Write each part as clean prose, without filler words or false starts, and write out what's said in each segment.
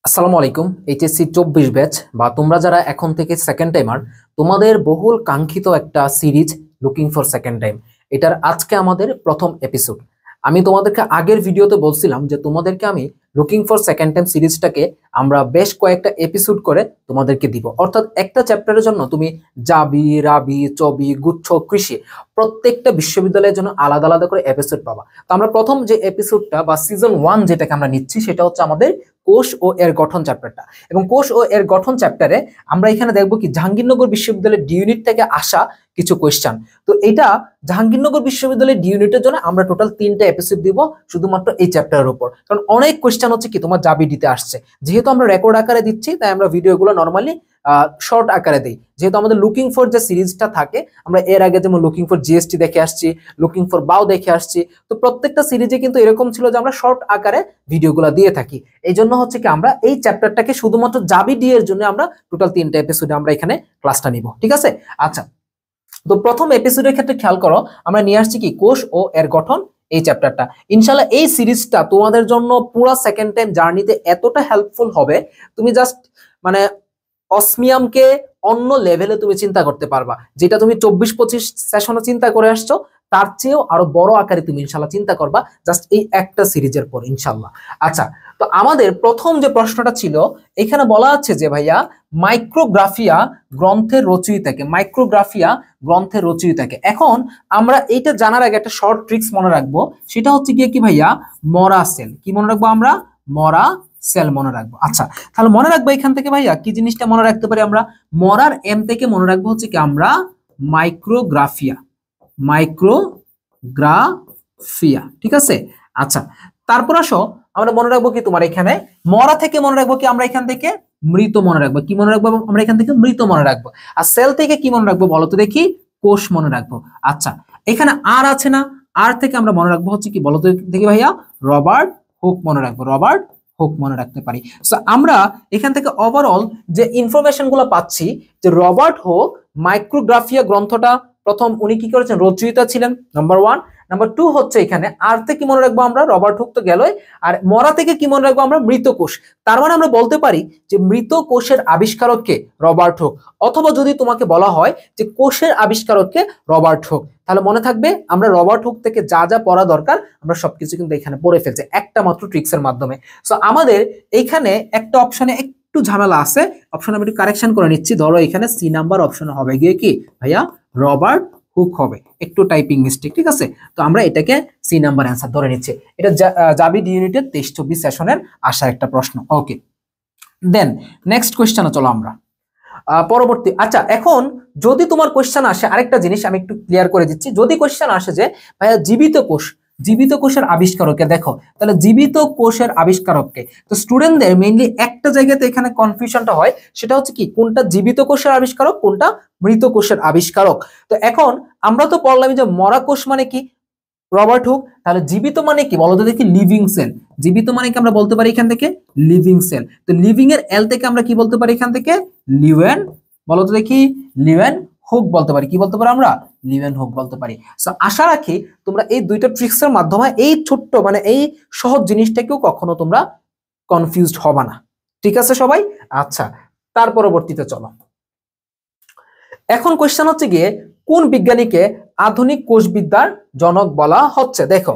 আসসালামু আলাইকুম। HSC 24 batch বা তোমরা যারা এখন থেকে সেকেন্ড টাইমার, তোমাদের বহুল কাঙ্ক্ষিত একটা series looking for second time, এটার আজকে আমাদের প্রথম এপিসোড। আমি তোমাদেরকে আগের ভিডিওতে বলছিলাম যে তোমাদেরকে আমি লুকিং ফর সেকেন্ড টাইম সিরিজটাকে আমরা বেশ কয়েকটা এপিসোড করে তোমাদেরকে দিব, অর্থাৎ একটা চ্যাপ্টারের জন্য তুমি জাবি, রাবি, চবি, গুচ্ছ, কৃষি প্রত্যেকটা বিশ্ববিদ্যালয়ের জন্য আলাদা আলাদা করে এপিসোড পাবা। তো আমরা প্রথম যে এপিসোডটা বা সিজন 1 যেটাকে আমরা নিচ্ছি সেটা হচ্ছে আমাদের কোষ ও এর গঠন চ্যাপ্টারটা। এবং কোষ ও এর গঠন চ্যাপ্টারে আমরা এখানে দেখবো কি জাহাঙ্গীরনগর বিশ্ববিদ্যালয়ের ডি ইউনিট থেকে আসা কিছু কোয়েশ্চেন। তো এটা জাহাঙ্গীরনগর বিশ্ববিদ্যালয়ের ডি ইউনিটের জন্য আমরা টোটাল 3টা এপিসোড দিব শুধুমাত্র এই চ্যাপ্টারের উপর, কারণ অনেক কোয়েশ্চেন হচ্ছে কি তোমার জাবি দিতে আসছে। যেহেতু আমরা রেকর্ড আকারে দিচ্ছি তাই আমরা ভিডিওগুলো নর্মালি শর্ট আকারে দিই। যেহেতু আমাদের লুকিং ফর যে সিরিজটা থাকে, আমরা এর আগে যেমন লুকিং ফর জিএসটি দেখে আসছি, লুকিং ফর বাও দেখে আসছি, তো প্রত্যেকটা সিরিজে কিন্তু এরকম ছিল যে আমরা শর্ট আকারে ভিডিওগুলো দিয়ে থাকি। এই জন্য হচ্ছে কি আমরা এই চ্যাপ্টারটাকে শুধুমাত্র জাবি ডি এর জন্য আমরা টোটাল 3টা এপিসোডে আমরা এখানে ক্লাসটা নিব, ঠিক আছে? আচ্ছা, তো প্রথম এপিসোডের ক্ষেত্রে খেয়াল করো, আমরা নিয়ে আসছি কি কোষ ও এর গঠন এই চ্যাপ্টারটা। ইনশাল্লাহ এই সিরিজটা তোমাদের জন্য পুরো সেকেন্ড টাইম জার্নিতে এতটা হেল্পফুল হবে, তুমি জাস্ট মানে অসমিয়ামকে অন্য লেভেলে তুমি চিন্তা করতে পারবা। যেটা তুমি 24-25 সেশনে চিন্তা করে আসছো, তার চেয়েও আরো বড় আকারে তুমি ইনশাল্লাহ চিন্তা করবা জাস্ট এই একটা সিরিজের পর ইনশাল্লাহ। আচ্ছা, তো আমাদের প্রথম যে প্রশ্নটা ছিল, এখানে বলা আছে যে ভাইয়া মাইক্রোগ্রাফিয়া গ্রন্থের রচয়িতাকে, মাইক্রোগ্রাফিয়া গ্রন্থের রচয়িতাকে। এখন আমরা এইটা জানার আগে একটা শর্ট ট্রিক্স মনে রাখবো, সেটা হচ্ছে গিয়ে কি ভাইয়া, মরা সেল। কি মনে রাখবো আমরা? মরা সেল মনে রাখবো। আচ্ছা, তাহলে মনে রাখবো এখান থেকে ভাইয়া কি জিনিসটা মনে রাখতে পারি আমরা? মরার এম থেকে মনে রাখবো হচ্ছে কি আমরা মাইক্রোগ্রাফিয়া, মাইক্রোগ্রাফিয়া, ঠিক আছে? আচ্ছা, তারপর আসো আমরা মনে রাখবো কি তোমার এখানে মরা থেকে মনে রাখবো কি আমরা এখান থেকে মৃত মনে রাখবো। কি মনে রাখবো আমরা এখান থেকে? মৃত মনে রাখবো। আর সেল থেকে কি মনে রাখবো বলো তো দেখি? কোষ মনে রাখবো। আচ্ছা, এখানে আর আছে না? আর থেকে আমরা মনে রাখবো হচ্ছে কি বলো তো দেখি ভাইয়া? রবার্ট হুক মনে রাখবো, রবার্ট হুক মনে রাখতে পারি। সো আমরা এখান থেকে ওভারঅল যে ইনফরমেশন গুলো পাচ্ছি, যে রবার্ট হুক মাইক্রোগ্রাফিয়া গ্রন্থটা প্রথম উনি কি করেছেন? রচয়িতা ছিলেন, নাম্বার 1। নাম্বার 2 হচ্ছে এখানে আর থেকে কি মনে রাখবো আমরা? রবার্ট হুক তো গেলই। আর মরা থেকে কি মনে রাখবো আমরা? মৃত কোষ। তার মানে আমরা বলতে পারি যে মৃত কোষের আবিষ্কারক কে? Robert Hooke. অথবা যদি তোমাকে বলা হয় যে কোষের আবিষ্কারক কে? রবার্ট হুক, তাহলে মনে থাকবে আমরা রবার্ট হুক থেকে যা যা পড়া দরকার আমরা সবকিছু কিন্তু এখানে পড়ে ফেলছি একটা মাত্র ট্রিক্সের মাধ্যমে। সো আমাদের এইখানে একটা অপশনে একটু ঝামেলা আছে, অপশন আমি একটু কারেকশন করে নিচ্ছি। ধরো এখানে সি নাম্বার অপশন হবে গিয়ে কি ভাইয়া? রবার্ট হুক হবে, একটু টাইপিং মিস্টেক, ঠিক আছে? তো আমরা এটাকে সি নাম্বার অ্যান্সার ধরে নিচ্ছি। এটা জাবি ডি ইউনিটের 23-24 সেশনের আসা একটা প্রশ্ন। ওকে, দেন নেক্সট কোয়েশ্চেনে চলো আমরা পরবর্তী। আচ্ছা, এখন যদি তোমার কোয়েশ্চেন আসে, আরেকটা জিনিস আমি একটু ক্লিয়ার করে দিচ্ছি, যদি কোয়েশ্চেন আসে যে ভাইয়া জীবিত কোষ, জীবিত কোষের আবিষ্কারককে দেখো, তাহলে জীবিত কোষের আবিষ্কারককে, তো স্টুডেন্টদের মেইনলি একটা জায়গাতে এখানে কনফিউশনটা হয়, সেটা হচ্ছে কি কোনটা জীবিত কোষের আবিষ্কারক, কোনটা মৃত কোষের আবিষ্কারক। তো এখন আমরা তো পড়লাম যে মরা কোষ মানে কি? Robert Hooke. তাহলে জীবিত মানে কি বলতো দেখি? Living sell. জীবিত মানে কি আমরা বলতে পারি এখান থেকে? Living sell. তো লিভিং এর এল থেকে আমরা কি বলতে পারি এখান থেকে? লিভেন। বলতো দেখি? লিভেন হুক বলতে পারি। কি বলতে পারি আমরা? লিভেন হুক বলতে পারি। সো আশা রাখি তোমরা এই দুইটা ট্রিক্সের মাধ্যমে এই ছোট্ট মানে এই সহজ জিনিসটাকেও কখনো তোমরা কনফিউজড হবে না, ঠিক আছে সবাই? আচ্ছা, তার পরবর্তীতে চলো। এখন কোশ্চেন হচ্ছে গিয়ে কোন বিজ্ঞানীকে আধুনিক কোষবিদ্যার জনক বলা হচ্ছে? দেখো,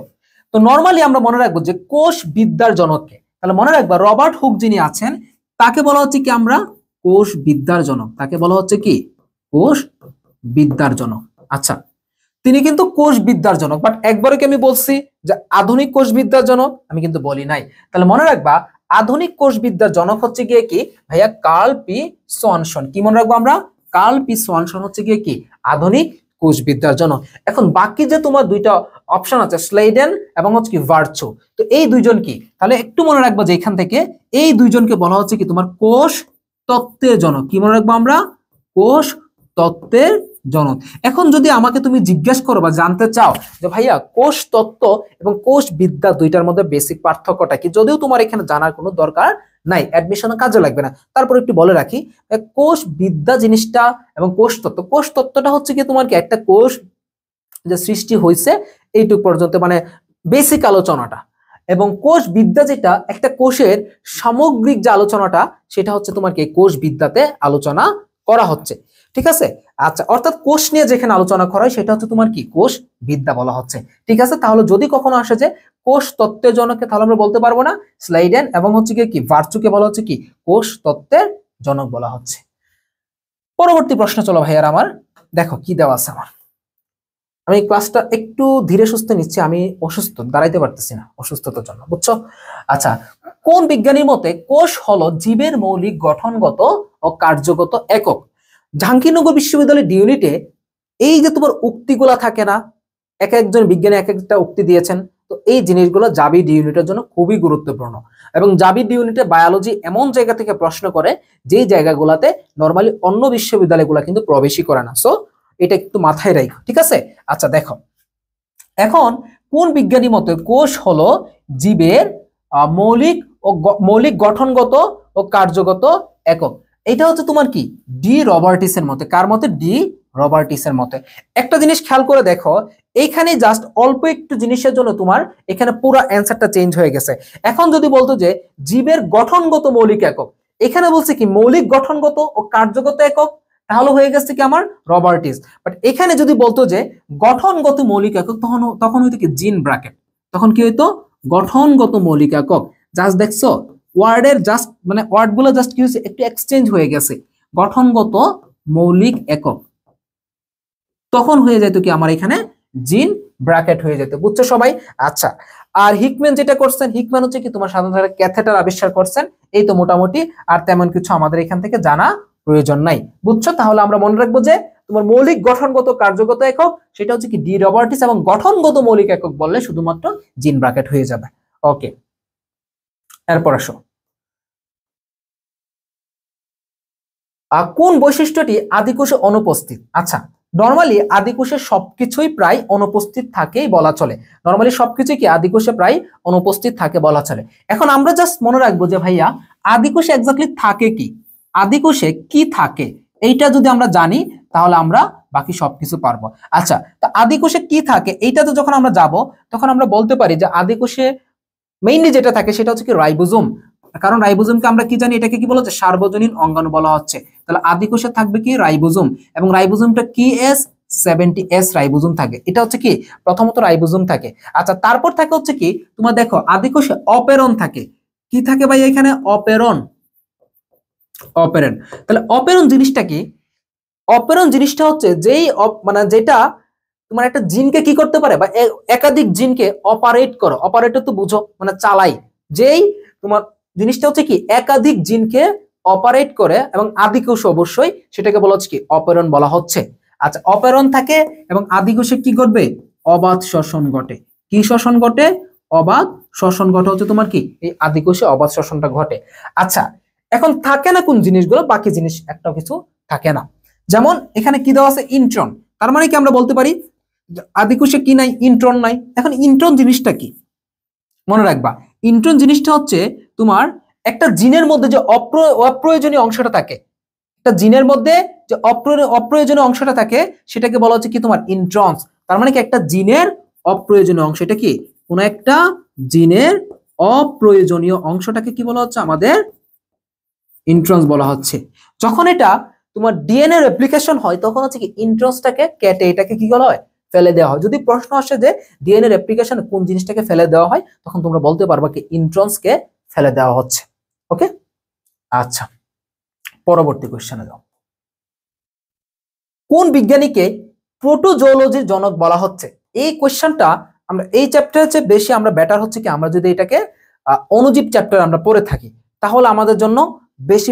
তো নরমালি আমরা মনে রাখবো যে কোষ বিদ্যার জনককে, তাহলে মনে রাখবা রবার্ট হুক যিনি আছেন তাকে বলা হচ্ছে কি আমরা? কোষ বিদ্যার জনক। তাকে বলা হচ্ছে কি? কোষ বিদ্যার জনক। আচ্ছা, তিনি কিন্তু কোষ বিদ্যার জনক, বাট একবারে কি আমি বলছি যে আধুনিক কোষ বিদ্যার জনক? আমি কিন্তু বলি নাই। তাহলে মনে রাখবা আধুনিক কোষ বিদ্যার জনক হচ্ছে গিয়ে কি ভাইয়া? Carl P Swanson. কি মনে রাখবো আমরা? কার্ল পি সোয়ানসন হচ্ছে গিয়ে কি আধুনিক কোষবিদ্যার জনক। এখন বাকি যে তোমার দুইটা অপশন আছে, স্লেডেন এবং হচ্ছে কি ভার্চো, তো এই দুইজন কি? তাহলে একটু মনে রাখবো যে এখান থেকে এই দুইজনকে বলা হচ্ছে কি তোমার কোষ তত্ত্বের জনক। কি মনে রাখবো আমরা? কোষ তত্ত্বের জনক। এখন যদি আমাকে তুমি জিজ্ঞাসা করো বা জানতে চাও যে ভাইয়া কোষ তত্ত্ব এবং কোষ বিদ্যা দুইটার মধ্যে বেসিক পার্থক্যটা কি, যদিও তোমার এখানে জানার কোনো দরকার নাই, অ্যাডমিশনে কাজে লাগবে না, তারপর একটু বলে রাখি, কোষ বিদ্যা জিনিসটা এবং কোষ তত্ত্ব, কোষ তত্ত্বটা হচ্ছে কি তোমার কি একটা কোষ যে সৃষ্টি হয়েছে এইটুক পর্যন্ত মানে বেসিক আলোচনাটা, এবং কোষ বিদ্যা যেটা একটা কোষের সামগ্রিক যে আলোচনাটা সেটা হচ্ছে তোমার কি কোষ বিদ্যাতে আলোচনা করা হচ্ছে, ঠিক আছে। আচ্ছা, অর্থাৎ কোষ নিয়ে যেখানে আলোচনা করা হয় সেটা হচ্ছে তোমার কি কোষ বিদ্যা বলা হচ্ছে, ঠিক আছে। তাহলে যদি কখনো আসে যে কোষ তত্ত্বের জনককে, তাহলে আমরা বলতে পারবো না স্লাইডেন, এবং হচ্ছে কি ভার্চুকে বলা হচ্ছে কি কোষ তত্ত্বের জনক বলা হচ্ছে। পরবর্তী প্রশ্ন চলো ভাইয়ার আমার, দেখো কি দেওয়া আছে আমার। আমি ক্লাসটা একটু ধীরে সুস্থে নিচ্ছি, আমি অসুস্থ, দাঁড়াইতে পারতেছি না অসুস্থতার জন্য, বুঝছো। আচ্ছা, কোন বিজ্ঞানীর মতে কোষ হলো জীবের মৌলিক গঠনগত ও কার্যগত একক? জাহাঙ্গীরনগর বিশ্ববিদ্যালয়ের ডি ইউনিটে এই যে তোমার উক্তিগুলা থাকে না, এক একজন বিজ্ঞানী এক একটা উক্তি দিয়েছেন, তো এই জিনিসগুলো জাবি ডি ইউনিটের জন্য খুবই গুরুত্বপূর্ণ। এবং জাবি ডি ইউনিটে বায়োলজি এমন জায়গা থেকে প্রশ্ন করে যেই জায়গাগুলোতে নর্মালি অন্য বিশ্ববিদ্যালয়গুলো কিন্তু প্রবেশই করে না, সো এটা একটু মাথায় রাখো, ঠিক আছে। আচ্ছা দেখো, এখন কোন বিজ্ঞানী মতে কোষ হলো জীবের মৌলিক গঠনগত ও কার্যগত একক? এটা হচ্ছে তোমার কি ডি রবার্টিসের মতে। কার মতে? ডি রবার্টিসের মতে। একটা জিনিস খেয়াল করে দেখো, এইখানে জাস্ট অল্প একটু জিনিসের জন্য তোমার এখানে পুরো অ্যান্সারটা চেঞ্জ হয়ে গেছে। এখন যদি বলতো যে জীবের গঠনগত মৌলিক একক, এখানে বলছে কি মৌলিক গঠনগত ও কার্যগত একক, তাহলে হয়ে গেছে কি আমার রবার্টিস। বাট এখানে যদি বলতো যে গঠনগত মৌলিক একক, তখন হইতো কি জিন ব্র্যাকেট, তখন কি হইতো গঠনগত মৌলিক একক। জাস্ট দেখছো ওয়ার্ডের জাস্ট মানে ওয়ার্ড গুলো জাস্ট কি হয়েছে একটু এক্সচেঞ্জ হয়ে গেছে, গঠনগত মৌলিক একক, তখন হয়ে যেত কি আমার এখানে জিন ব্র্যাকেট হয়ে যেত, বুঝছো সবাই। আচ্ছা, আর হিকম্যান যেটা করছেন, হিকম্যান হচ্ছে কি তোমার সাধারণত ক্যাথেটার আবিষ্কার করছেন, এই তো মোটামুটি, আর তেমন কিছু আমাদের এখান থেকে জানা প্রয়োজন নাই, বুঝছো। তাহলে আমরা মনে রাখবো যে তোমার মৌলিক গঠনগত কার্যগত একক সেটা হচ্ছে কি ডি রবার্টিস, এবং গঠনগত মৌলিক একক বললে শুধুমাত্র জিন ব্র্যাকেট হয়ে যাবে। ওকে, এরপর আসো, কোন বৈশিষ্ট্যটি আদিকোষে অনুপস্থিত? আচ্ছা, নরমালি আদিকোষে সবকিছুই প্রায় অনুপস্থিত থাকেই বলা চলে, নরমালি সবকিছুই কি আদিকোষে প্রায় অনুপস্থিত থাকে বলা চলে। এখন আমরা জাস্ট মনে রাখবো যে ভাইয়া আদিকোষে এক্স্যাক্টলি থাকে কি, আদিকোষে কি থাকে, এইটা যদি আমরা জানি তাহলে আমরা বাকি সবকিছু পারবো। আচ্ছা, তা আদিকোষে কি থাকে এইটাতে যখন আমরা যাব তখন আমরা বলতে পারি যে আদিকোষে মেইনলি যেটা থাকে সেটা হচ্ছে কি রাইবোজোম, কারণ রাইবোজোমকে আমরা কি জানি, এটাকে কি বলা হচ্ছে সার্বজনীন অঙ্গাণু বলা হচ্ছে। তাহলে আদিকোষে থাকবে কি রাইবোজোম, এবং রাইবোজোমটা কি এস 70S রাইবোজোম থাকে, এটা হচ্ছে কি প্রথমত রাইবোজোম থাকে। আচ্ছা, তারপর থাকে হচ্ছে কি তোমার দেখো আদিকোষে অপেরন থাকে, কি থাকে ভাই এখানে অপেরন, অপেরন। তাহলে অপেরন জিনিসটা কি? অপেরন জিনিসটা হচ্ছে যেই মানে যেটা তোমার একটা জিনকে কি করতে পারে বা একাধিক জিনকে অপারেট করো, অপারেটর তো বুঝো মানে চালাই, যেই তোমার জিনিসটা হচ্ছে কি একাধিক জিনকে অপারেট করে, এবং আদিকোষ অবশ্যই সেটাকে বলা হচ্ছে কি অপেরন বলা হচ্ছে। আচ্ছা, অপেরন থাকে এবং আদিকোষে কি ঘটবে অবাধ শ্বসন ঘটে, কি শ্বসন ঘটে অবাধ শ্বসন ঘটে হচ্ছে তোমার কি এই আদিকোষে অবাধ শ্বসনটা ঘটে। আচ্ছা, এখন থাকে না কোন জিনিসগুলো, বাকি জিনিস একটা কিছু থাকে না, যেমন এখানে কি দেওয়া আছে ইন্ট্রন, তার মানে কি আমরা বলতে পারি আদিকোষে কি নাই ইন্ট্রন নাই। এখন ইন্ট্রন জিনিসটা কি মনে রাখবা, ইন্ট্রন জিনিসটা হচ্ছে তোমার একটা জিনের মধ্যে যে অপ্রয়োজনীয় অংশটা থাকে, একটা জিনের মধ্যে যে অপ্রয়োজনীয় অংশটা থাকে সেটাকে বলা হচ্ছে কি তোমার ইন্ট্রনস। তার মানে কি একটা জিনের অপ্রয়োজনীয় অংশ, এটা কি কোন একটা জিনের অপ্রয়োজনীয় অংশটাকে কি বলা হচ্ছে আমাদের ইন্ট্রনস বলা হচ্ছে। যখন এটা তোমার ডিএনএ রেপ্লিকেশন হয় তখন হচ্ছে কি ইন্ট্রনসটাকে কেটে এটাকে কি বলা হয় ফেলে দেওয়া হয়। যদি প্রশ্ন আসে যে ডিএনএ রেপ্লিকেশন কোন জিনিসটাকে ফেলে দেওয়া হয় তখন তোমরা বলতে পারবা কি ইন্ট্রনসকে ফেলে দেওয়া হচ্ছে। ওকে, আচ্ছা পরবর্তী কোশ্চেনে যাও। কোন বিজ্ঞানীকে প্রোটোজোলজির জনক বলা হচ্ছে? এই কোশ্চেনটা আমরা এই চ্যাপ্টারের চেয়ে বেশি আমরা বেটার হচ্ছে কি আমরা যদি এটাকে অণুজীব চ্যাপ্টার আমরা পড়ে থাকি তাহলে আমাদের জন্য বেশি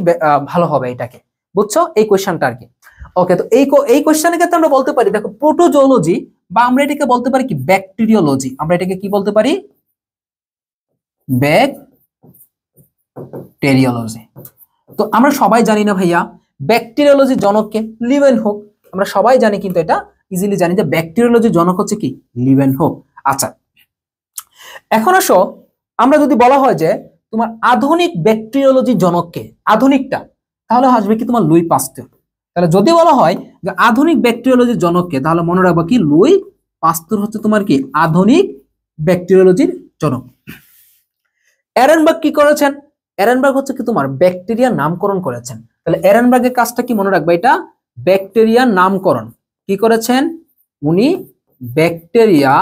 ভালো হবে এটাকে, বুঝছো এই কোশ্চেনটা আর কি। ওকে, তো এই কোশ্চেনের ক্ষেত্রে আমরা বলতে পারি দেখো প্রোটোজোলজি, বা আমরা এটাকে বলতে পারি কি ব্যাকটেরিওলজি, আমরা এটাকে কি বলতে পারি ব্যাকটেরিওলজি। তো আমরা সবাই জানি না ভাইয়া ব্যাকটেরিওলজির জনককে লিউয়েনহুক, আমরা সবাই জানি কিন্তু এটা ইজিলি জানি যে ব্যাকটেরিওলজির জনক হচ্ছে কি লিউয়েনহুক। আচ্ছা, এখন আসো আমরা যদি বলা হয় যে তোমার আধুনিক ব্যাকটেরিওলজির জনককে, আধুনিকটা, তাহলে আসবে কি তোমার লুই পাস্তুর। তাহলে যদি বলা হয় যে আধুনিক ব্যাকটেরিওলজির জনককে তাহলে মনে রাখবা কি লুই পাস্তুর হচ্ছে তোমার কি আধুনিক ব্যাকটেরিওলজির জনক। এরেনবার্গ কি করেছেন? এরেনবার্গ হচ্ছে কি তোমার ব্যাকটেরিয়ার নামকরণ করেছেন। তাহলে এরেনবার্গের কাজটা কি মনে রাখবে, এটা ব্যাকটেরিয়ার নামকরণ কি করেছেন, উনি ব্যাকটেরিয়া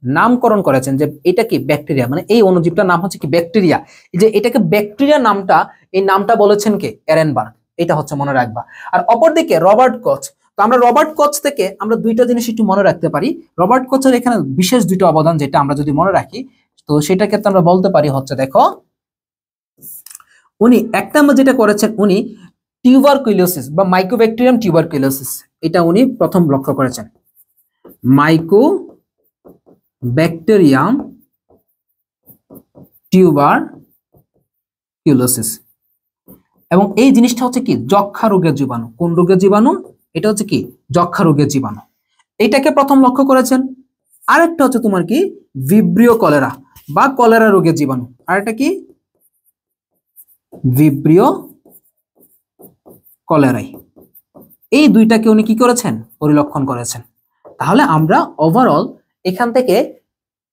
নামকরণ করেছেন, যে এটা কি ব্যাকটেরিয়া, মানে এই অণুজীবটার নাম হচ্ছে কি ব্যাকটেরিয়া, এই যে এটাকে ব্যাকটেরিয়া নামটা, এই নামটা বলেছেন কে, এরেনবার্গ, এটা হচ্ছে মনে রাখবা। আর অপরদিকে রবার্ট কচ, তো আমরা রবার্ট কচ থেকে আমরা দুইটা জিনিস একটু মনে রাখতে পারি। রবার্ট কচের এখানে বিশেষ দুইটা অবদান যেটা আমরা যদি মনে রাখি, তো সেটা ক্ষেত্রে আমরা বলতে পারি হচ্ছে, দেখো উনি এক নম্বর যেটা করেছেন, উনি টিউবারকুলোসিস বা মাইকোব্যাকটেরিয়াম টিউবারকুলোসিস, এটা উনি প্রথম লক্ষ্য করেছেন, মাইকোব্যাকটেরিয়াম টিউবারকুলোসিস। এবং এই জিনিসটা হচ্ছে কি যক্ষা রোগের জীবাণু, কোন রোগের জীবাণু, এটা হচ্ছে কি যক্ষা রোগের জীবাণু, এটাকে প্রথম লক্ষ্য করেছেন। আরেকটা হচ্ছে তোমার কি ভিব্রিও কলেরা বা কলেরা রোগের জীবাণু, আরেকটা কি ভিব্রিও কলেরাই, এই দুইটাকে উনি কি করেছেন, পরিলক্ষণ করেছেন। তাহলে আমরা ওভারঅল এখান থেকে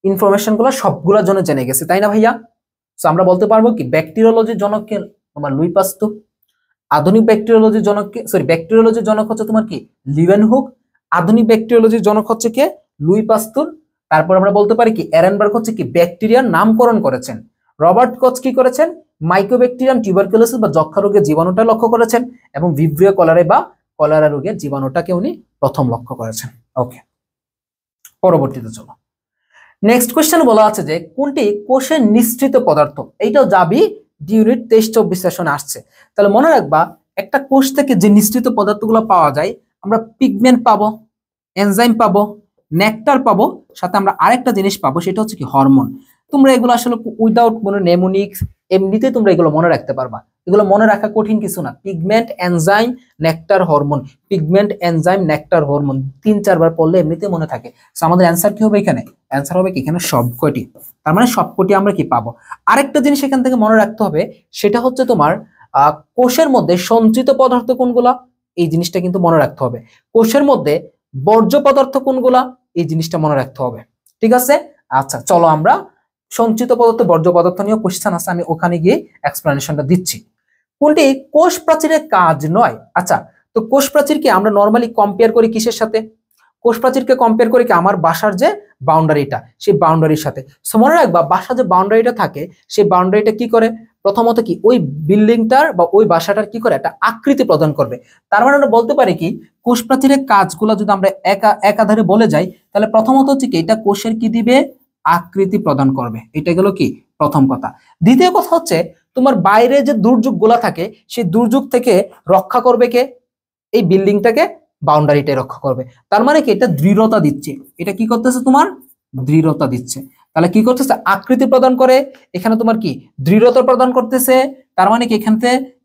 ইনফরমেশনগুলো সবগুলোর জন্য জেনে গেছি, তাই না ভাইয়া? তো আমরা বলতে পারবো কি ব্যাকটেরিওলজির জনককে তোমার লুই পাস্তুর, আধুনিক ব্যাকটেরিওলজির জনককে, সরি ব্যাকটেরিওলজির জনক হচ্ছে তোমার কি লিউয়েনহুক, আধুনিক ব্যাকটেরিওলজির জনক হচ্ছে কে লুই পাস্তুর। তারপর আমরা বলতে পারি কি এরেনবার্গ হচ্ছে কি ব্যাকটেরিয়ার নামকরণ করেছেন। রবার্ট কচ কি করেছেন, মাইকোব্যাকটেরিয়াম টিউবারকুলোসিস বা যক্ষা রোগের জীবাণুটা লক্ষ্য করেছেন, এবং ভিব্রিও কলেরা বা কলেরা রোগের জীবাণুটাকে উনি প্রথম লক্ষ্য করেছেন। ওকে, পরবর্তীতে চলো। নেক্সট কোশ্চেন বলা আছে যে কোনটি কোষের নিঃসৃত পদার্থ, এইটাও যাবি ইউনিট 23-24 সেশনে আসছে। তাহলে মনে রাখবা একটা কোষ থেকে যে নিঃসৃত পদার্থগুলো পাওয়া যায়, আমরা পিগমেন্ট পাবো, এনজাইম পাবো, নেকটার পাবো, সাথে আমরা আরেকটা জিনিস পাবো, সেটা হচ্ছে কি হরমোন। তোমরা এগুলো আসলে উইদাউট কোনো নেমোনিক্স এমনিতে তোমরা এগুলো মনে রাখতে পারবা, এগুলো মনে রাখা কঠিন কিছু না। Pigment, enzyme, nectar, hormone, pigment, enzyme, nectar, hormone 3-4 বার পড়লে এমনিতে মনে থাকে। আমাদের অ্যান্সার কি হবে এখানে, অ্যান্সার হবে কি এখানে সবকটি, তার মানে সবকটি আমরা কি পাবো। আরেকটা জিনিস এখান থেকে মনে রাখতে হবে, সেটা হচ্ছে তোমার কোষের মধ্যে সঞ্চিত পদার্থ কোনগুলা, এই জিনিসটা কিন্তু মনে রাখতে হবে। কোষের মধ্যে বর্জ্য পদার্থ কোনগুলা, এই জিনিসটা মনে রাখতে হবে, ঠিক আছে? আচ্ছা চলো আমরা সঞ্চিত পদার্থ, বর্জ্য পদার্থ নিয়ে কোশ্চেন আছে, আমি ওখানে গিয়ে এক্সপ্লেনেশনটা দিচ্ছি। কোনটি কোষ প্রাচীরের কাজ নয়? আচ্ছা, তো কোষ প্রাচীরকে আমরা নরমালি কম্পেয়ার করি কিসের সাথে? কোষ প্রাচীরকে কম্পেয়ার করি কি আমার বাসার যে বাউন্ডারিটা, সেই বাউন্ডারির সাথে। সো মনে রাখবা বাসার যে বাউন্ডারিটা থাকে, সেই বাউন্ডারিটা কি করে, প্রথমত কি ওই বিল্ডিংটার বা ওই বাসাটার কি করে একটা আকৃতি প্রদান করবে। তার মানে আমরা বলতে পারি কি কোষ প্রাচীরের কাজগুলো যদি আমরা একাধারে বলে যাই, তাহলে প্রথমত হচ্ছে কি এটা কোষের কি দিবে, আকৃতি প্রদান করবে, এটা গেল কি প্রথম কথা। দ্বিতীয় কথা হচ্ছে তোমার বাইরে যে দুর্যোগ গুলা থাকে, সেই দুর্যোগ থেকে রক্ষা করবে কে, এই বিল্ডিংটাকে, বাউন্ডারিটাই রক্ষা করবে। তার মানে কি এটা দৃঢ়তা দিচ্ছে, এটা কি করতেছে তোমার দৃঢ়তা দিচ্ছে। তাহলে কি করতেছে, আকৃতি প্রদান করে, এখানে তোমার কি দৃঢ়তা প্রদান করতেছে। তার মানে কি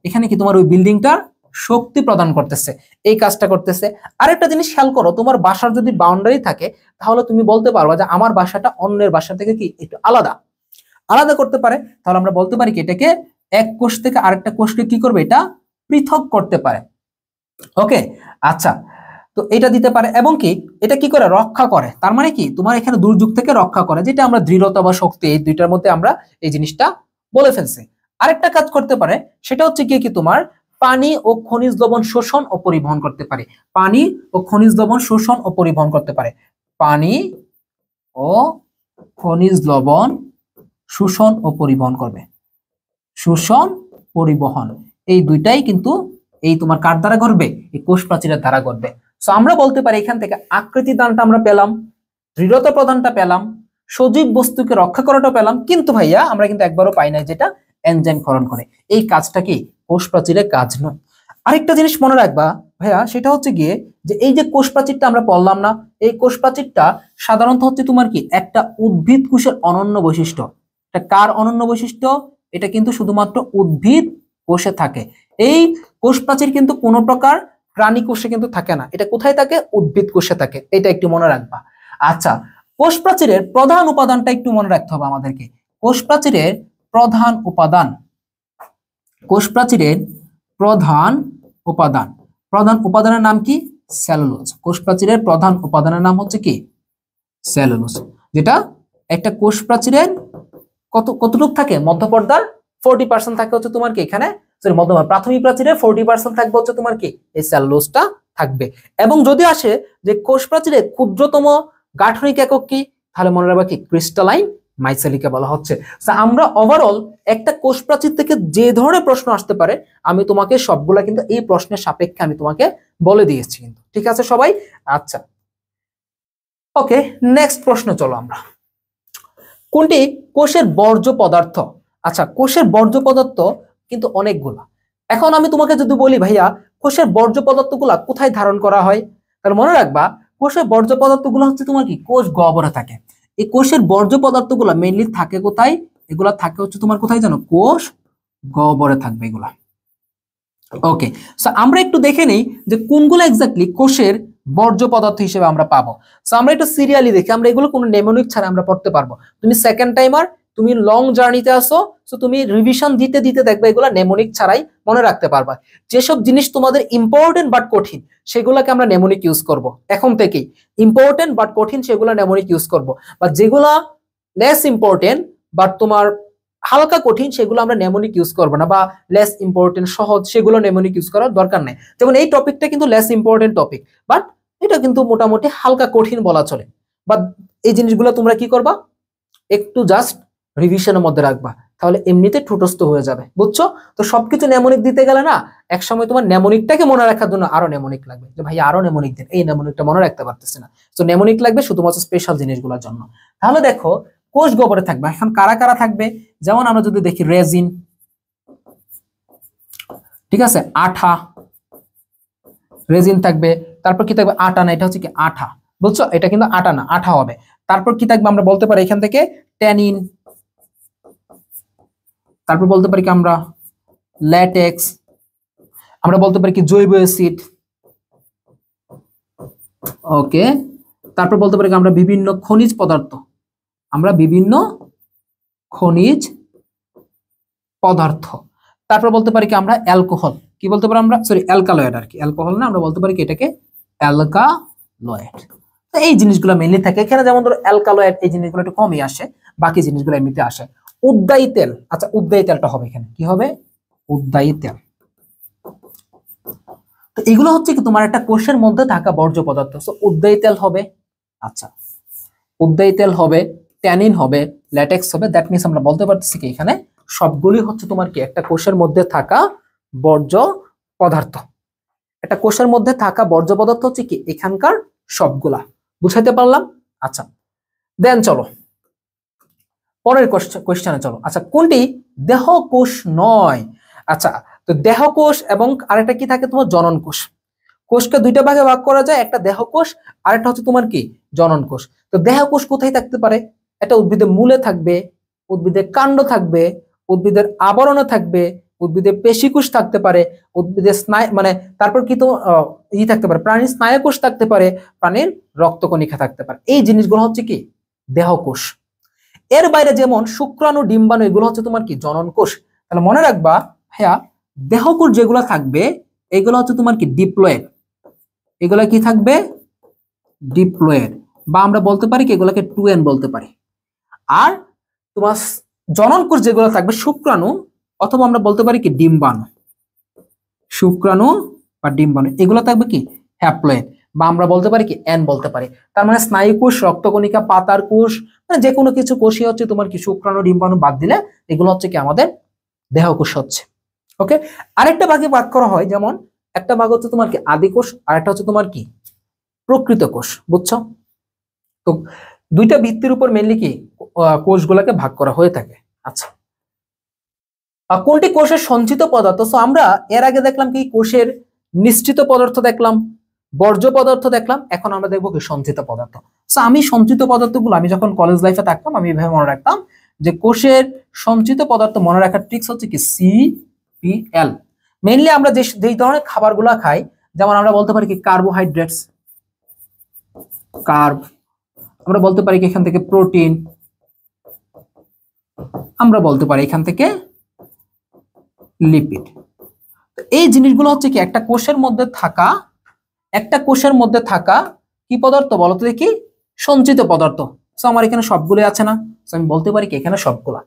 এখানে কি তোমার ওই বিল্ডিংটার শক্তি প্রদান করতেছে, এই কাজটা করতেছে। আরেকটা জিনিস খেয়াল করো, তোমার বাসার যদি বাউন্ডারি থাকে, তাহলে তুমি বলতে পারবা যে আমার বাসাটা অন্যের বাসা থেকে কি একটু আলাদা আলাদা করতে পারে। তাহলে আমরা বলতে পারি কি এটাকে এক কোষ থেকে আরেকটা কোষকে কি করবে, এটা পৃথক করতে পারে। ওকে, আচ্ছা, তো এটা দিতে পারে, এবং কি এটা কি করে রক্ষা করে। তার মানে কি তোমার এখানে দুর্যোগ থেকে রক্ষা করে, যেটা আমরা দৃঢ়তা বা শক্তি, এই দুইটার মধ্যে আমরা এই জিনিসটা বলে ফেলছি। আরেকটা কাজ করতে পারে, সেটা হচ্ছে কি তোমার পানি ও খনিজ লবণ শোষণ ও পরিবহন করতে পারে, পানি ও খনিজ লবণ শোষণ ও পরিবহন করতে পারে, পানি ও খনিজ লবণ শোষণ ও পরিবহন করবে, শোষণ পরিবহন, এই দুইটাই কিন্তু এই তোমার কার দ্বারা ঘটবে, এই কোষ প্রাচীরের দ্বারা ঘটবে। সো আমরা বলতে পারি এখান থেকে আকৃতি দানটা আমরা পেলাম, দৃঢ়তা প্রদানটা পেলাম, সজীব বস্তুকে রক্ষা করাটা পেলাম, কিন্তু ভাইয়া আমরা কিন্তু একবারও পাই নাই যেটা এনজাইম ক্ষরণ করে, এই কাজটা কি কোষ প্রাচীরের কাজ নয়। আরেকটা জিনিস মনে রাখবা ভাইয়া, সেটা হচ্ছে গিয়ে যে এই যে কোষ প্রাচীরটা আমরা পড়লাম না, এই কোষ প্রাচীরটা সাধারণত হচ্ছে তোমার কি একটা উদ্ভিদ কোষের অনন্য বৈশিষ্ট্য। এটা কার অনন্য বৈশিষ্ট্য? এটা কিন্তু শুধুমাত্র উদ্ভিদ কোষে থাকে। এই কোষ প্রাচীর কিন্তু কোনো প্রকার প্রাণী কোষে কিন্তু থাকে না, এটা কোথায় থাকে, উদ্ভিদ কোষে থাকে, এটা একটু মনে রাখবা। আচ্ছা, কোষ প্রাচীরের প্রধান উপাদানটা একটু মনে রাখতে হবে আমাদেরকে। কোষ প্রাচীরের প্রধান উপাদান, কোষ প্রাচীরের প্রধান উপাদান, প্রধান উপাদানের নাম কি, সেলুলোজ। কোষ প্রাচীরের প্রধান উপাদানের নাম হচ্ছে কি, সেলুলোজ, যেটা একটা কোষ প্রাচীরের কতটুকু থাকে? মধ্যপর্দার 40% থাকে হচ্ছে তোমার কি এখানে, সরি মধ্যমা প্রাথমিক প্রাচীরের 40% থাকবে হচ্ছে তোমার কি এই সেলুলোজটা থাকবে। এবং যদি আসে যে কোষ প্রাচীরের ক্ষুদ্রতম গাঠনিক একক কি, তাহলে মনে রাখবা কি ক্রিস্টালাইন মাইসেলিকা বলা হচ্ছে। আমরা ওভারঅল একটা কোষ প্রাচীর থেকে যে ধরনের প্রশ্ন আসতে পারে আমি তোমাকে সবগুলা কিন্তু এই প্রশ্নের সাপেক্ষে আমি তোমাকে বলে দিয়েছি কিন্তু, ঠিক আছে সবাই? আচ্ছা ওকে, নেক্সট প্রশ্ন চলো আমরা। কোনটি কোষের বর্জ্য পদার্থ? আচ্ছা কোষের বর্জ্য পদার্থ কিন্তু অনেকগুলা। এখন আমি তোমাকে যদি বলি ভাইয়া কোষের বর্জ্য পদার্থগুলা কোথায় ধারণ করা হয়, তাহলে মনে রাখবা কোষের বর্জ্য পদার্থগুলো হচ্ছে তোমার কি কোষ গহ্বরে থাকে। এই কোষের বর্জ্য পদার্থগুলো মেইনলি থাকে কোথায়? এগুলা থাকে হচ্ছে তোমার কোথায় জানো? কোষ গহ্বরে থাকবে এগুলা। ওকে, সো আমরা একটু দেখে নেই যে কোনগুলো এক্স্যাক্টলি কোষের বর্জ্য পদার্থ হিসেবে আমরা পাবো। সো আমরা একটু সিরিয়ালি দেখি, আমরা এগুলো কোনো নেমোনিক ছাড়া আমরা পড়তে পারবো। তুমি সেকেন্ড টাইমার, তুমি লং জার্নিতে আসো, সো তুমি রিভিশন দিতে দিতে দেখবে এগুলো নেমোনিক ছাড়াই মনে রাখতে পারবা। যেসব জিনিস তোমাদের ইম্পর্টেন্ট বাট কঠিন সেগুলোকে আমরা নেমোনিক ইউজ করব এখন থেকেই। ইম্পর্টেন্ট বাট কঠিন সেগুলো নেমোনিক ইউজ করব, বা যেগুলা লেস ইম্পর্টেন্ট বাট তোমার হালকা কঠিন সেগুলো আমরা নেমোনিক ইউজ করবো না, বা লেস ইম্পর্টেন্ট সহজ সেগুলো নেমোনিক ইউজ করার দরকার নেই। যেমন এই টপিকটা কিন্তু লেস ইম্পর্টেন্ট টপিক, বাট এটা কিন্তু মোটামুটি হালকা কঠিন বলা চলে। বা এই জিনিসগুলো তোমরা কি করবা, একটু জাস্ট রিভিশনের মধ্যে রাখবা, তাহলে এমনিতে ঠুটস্থ হয়ে যাবে, বুঝছো? তো সবকিছু নেমোনিক দিতে গেলে না এক সময় তোমার নেমোনিকটাকে মনে রাখার জন্য আরো নেমোনিক লাগবে, যে ভাই আরো নেমোনিক দেন, এই নেমোনিকটা মনে রাখতে পারতেছি না। তো নেমোনিক লাগবে শুধুমাত্র স্পেশাল জিনিসগুলোর জন্য। তাহলে দেখো কোষ গহ্বরে থাকবে, এখন কারা কারা থাকবে? যেমন আমরা যদি দেখি রেজিন, ঠিক আছে, আঠা, রেজিন থাকবে। তারপর কি থাকবে? আটা না, এটা হচ্ছে কি আঠা, বুঝছো? এটা কিন্তু আটা না, আঠা হবে। তারপর কি থাকবে? আমরা বলতে পারি এখান থেকে ট্যানিন, তারপর বলতে পারি কি আমরা ল্যাটেক্স, আমরা বলতে পারি কি জৈব অ্যাসিড, ওকে। তারপর বলতে পারি কি আমরা বিভিন্ন খনিজ পদার্থ, আমরা বিভিন্ন খনিজ পদার্থ। তারপর বলতে পারি কি আমরা অ্যালকোহল, কি বলতে পারি আমরা, সরি অ্যালকালয়েড আর কি, অ্যালকোহল না, আমরা বলতে পারি কি এটাকে অ্যালকালয়েড। তো এই জিনিসগুলো মেইনলি থাকে এখানে। যেমন ধরো অ্যালকালয়েড, এই জিনিসগুলো একটু কমই আসে, বাকি জিনিসগুলো এমনিতে আসে। উদ্বায়ী তেল, আচ্ছা উদ্বায়ী তেলটা হবে এখানে, কি হবে? উদ্বায়ী তেল। তো এগুলো হচ্ছে কি তোমার একটা কোষের মধ্যে থাকা বর্জ্য পদার্থ, সো উদ্বায়ী তেল হবে। আচ্ছা উদ্বায়ী তেল হবে, ট্যানিন হবে, ল্যাটেক্স হবে। দ্যাট মিনস আমরা বলতে পারতেছি কি এখানে সবগুলি হচ্ছে তোমার কি একটা কোষের মধ্যে থাকা বর্জ্য পদার্থ। একটা কোষের মধ্যে থাকা বর্জ্য পদার্থ হচ্ছে কি এখানকার সবগুলা। বুঝাইতে পারলাম? আচ্ছা দেন চলো পরের কোশ্চেনে চলো। আচ্ছা কোনটি দেহ কোষ নয়? আচ্ছা তো দেহ কোষ এবং আরেকটা কি থাকে তোমার জনন কোষ। কোষকে দুইটা ভাগে ভাগ করা যায়, একটা দেহ কোষ আর একটা হচ্ছে তোমার কি জনন কোষ। তো দেহ কোষ কোথায় থাকতে পারে? এটা উদ্ভিদের মূলে থাকবে, উদ্ভিদের কাণ্ড থাকবে, উদ্ভিদের আবরণে থাকবে, উদ্ভিদের পেশিকোষ থাকতে পারে, উদ্ভিদের স্নায়ু মানে তারপর কি তো থাকতে পারে, প্রাণীর স্নায়ুকোষ থাকতে পারে, প্রাণীর রক্তকণিকা থাকতে পারে। এই জিনিসগুলো হচ্ছে কি দেহ কোষ। এর বাইরে যেমন শুক্রাণু, ডিম্বাণু এগুলো হচ্ছে তোমার কি জনন কোষ। তাহলে মনে রাখবা হ্যাঁ দেহ কোষ যেগুলো থাকবে এগুলো হচ্ছে তোমার কি ডিপ্লয়েড, এগুলা কি থাকবে ডিপ্লয়েড, বা আমরা বলতে পারি কি এগুলাকে 2n বলতে পারি। আর তোমার জনন কোষ যেগুলো থাকবে শুক্রাণু, অথবা আমরা বলতে পারি কি ডিম্বাণু, শুক্রাণু বা ডিম্বাণু এগুলো থাকবে কি হ্যাপ্লয়েড, বা আমরা বলতে পারি কি n বলতে পারি। তার মানে স্নায়ুকোষ, রক্তকণিকা, পাতার কোষ, মানে যে কোনো কিছু কোষই হচ্ছে তোমার কি শুক্রাণু, ডিম্বাণু বাদ দিলে এগুলো হচ্ছে কি আমাদের দেহকোষ হচ্ছে। ওকে, আরেকটা ভাগে ভাগ করা হয়, যেমন একটা ভাগ হচ্ছে তোমার কি আদিকোষ, আর একটা হচ্ছে তোমার কি প্রকৃত কোষ, বুঝছো? তো দুইটা ভিত্তির উপর মেনলি কি কোষগুলোকে ভাগ করা হয়ে থাকে। আচ্ছা কোনটি কোষের সঞ্চিত পদার্থ? সো আমরা এর আগে দেখলাম কি কোষের নিশ্চিত পদার্থ দেখলাম, বর্জ্য পদার্থ দেখলাম, এখন আমরা দেখবো কি সঞ্চিত পদার্থ। সো আমি সঞ্চিত পদার্থগুলো আমি যখন কলেজ লাইফে থাকতাম আমি এভাবে মনে রাখতাম যে কোষের সঞ্চিত পদার্থ মনে রাখার ট্রিক্স হচ্ছে কি CPL। মেইনলি আমরা যেই ধরনের খাবারগুলো খাই, যেমন আমরা বলতে পারি কি কার্বোহাইড্রেটস, কার্ব, আমরা বলতে পারি কি এখান থেকে প্রোটিন, আমরা বলতে পারি এখান থেকে লিপিড। এই জিনিসগুলো হচ্ছে কি একটা কোষের মধ্যে থাকা কি পদার্থ বলতো দেখি? সঞ্চিত পদার্থ। সো আমার এখানে সবগুলো আছে না, সো আমি বলতে পারি কি এখানে সবগুলা।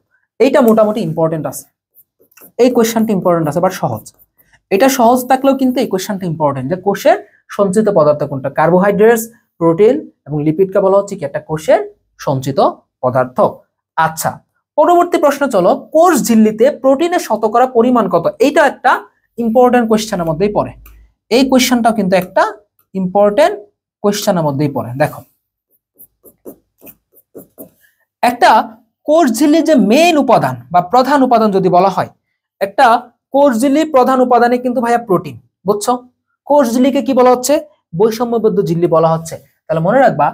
এইটা মোটামুটি ইম্পর্টেন্ট আছে, এই কোয়েশ্চেনটা ইম্পর্টেন্ট আছে বাট সহজ। এটা সহজ থাকলেও কিন্তু এই কোয়েশ্চেনটা ইম্পর্টেন্ট, যে কোষের সঞ্চিত পদার্থ কোনটা? কার্বোহাইড্রেটস, প্রোটিন এবং লিপিডকে বলা হচ্ছে কি একটা কোষের সঞ্চিত পদার্থ। আচ্ছা, পরবর্তী প্রশ্ন চলো, কোষ ঝিল্লিতে প্রোটিনের শতকরা পরিমাণ কত? এইটা একটা ইম্পর্টেন্ট কোয়েশ্চেনের মধ্যেই পড়ে, এই কোয়েশ্চেনটাও কিন্তু একটা ইম্পর্টেন্ট কোয়েশ্চেনের মধ্যেই পড়ে। দেখো, একটা কোষ ঝিল্লির যে মেইন উপাদান বা প্রধান উপাদান যদি বলা হয়, একটা কোষ ঝিল্লির প্রধান উপাদানে কিন্তু ভাইয়া প্রোটিন, বুঝছো? কোষ ঝিল্লিকে কি বলা হচ্ছে? বৈষম্যবদ্ধ ঝিল্লি বলা হচ্ছে। তাহলে মনে রাখবা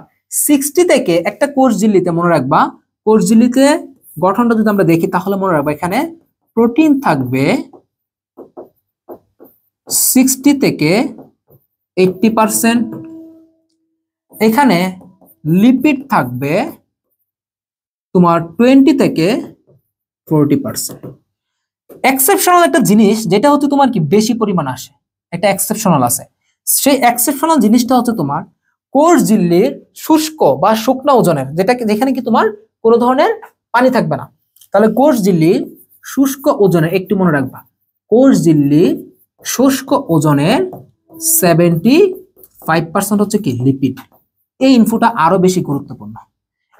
60 থেকে একটা কোষ ঝিল্লিতে, মনে রাখবা কোষ ঝিল্লিতে গঠনটা যদি আমরা দেখি তাহলে মনে রাখবা এখানে প্রোটিন থাকবে 60 থেকে 80%, এখানে লিপিড থাকবে তোমার 20 থেকে 40%। এক্সেপশনাল একটা জিনিস যেটা হচ্ছে তোমার কি বেশি পরিমাণ আসে, এটা এক্সেপশনাল আছে। সেই এক্সেপশনাল জিনিসটা হচ্ছে তোমার কোষ ঝিল্লির শুষ্ক বা শুকনা ওজনের, যেখানে কি তোমার কোনো ধরনের পানি থাকবে না। তাহলে কোষ ঝিল্লির শুষ্ক ওজনের, একটু মনে রাখবা, কোষ ঝিল্লির শুষ্ক ওজনের 75% হচ্ছে কি লিপিড। এই ইনফোটা আরো বেশি গুরুত্বপূর্ণ,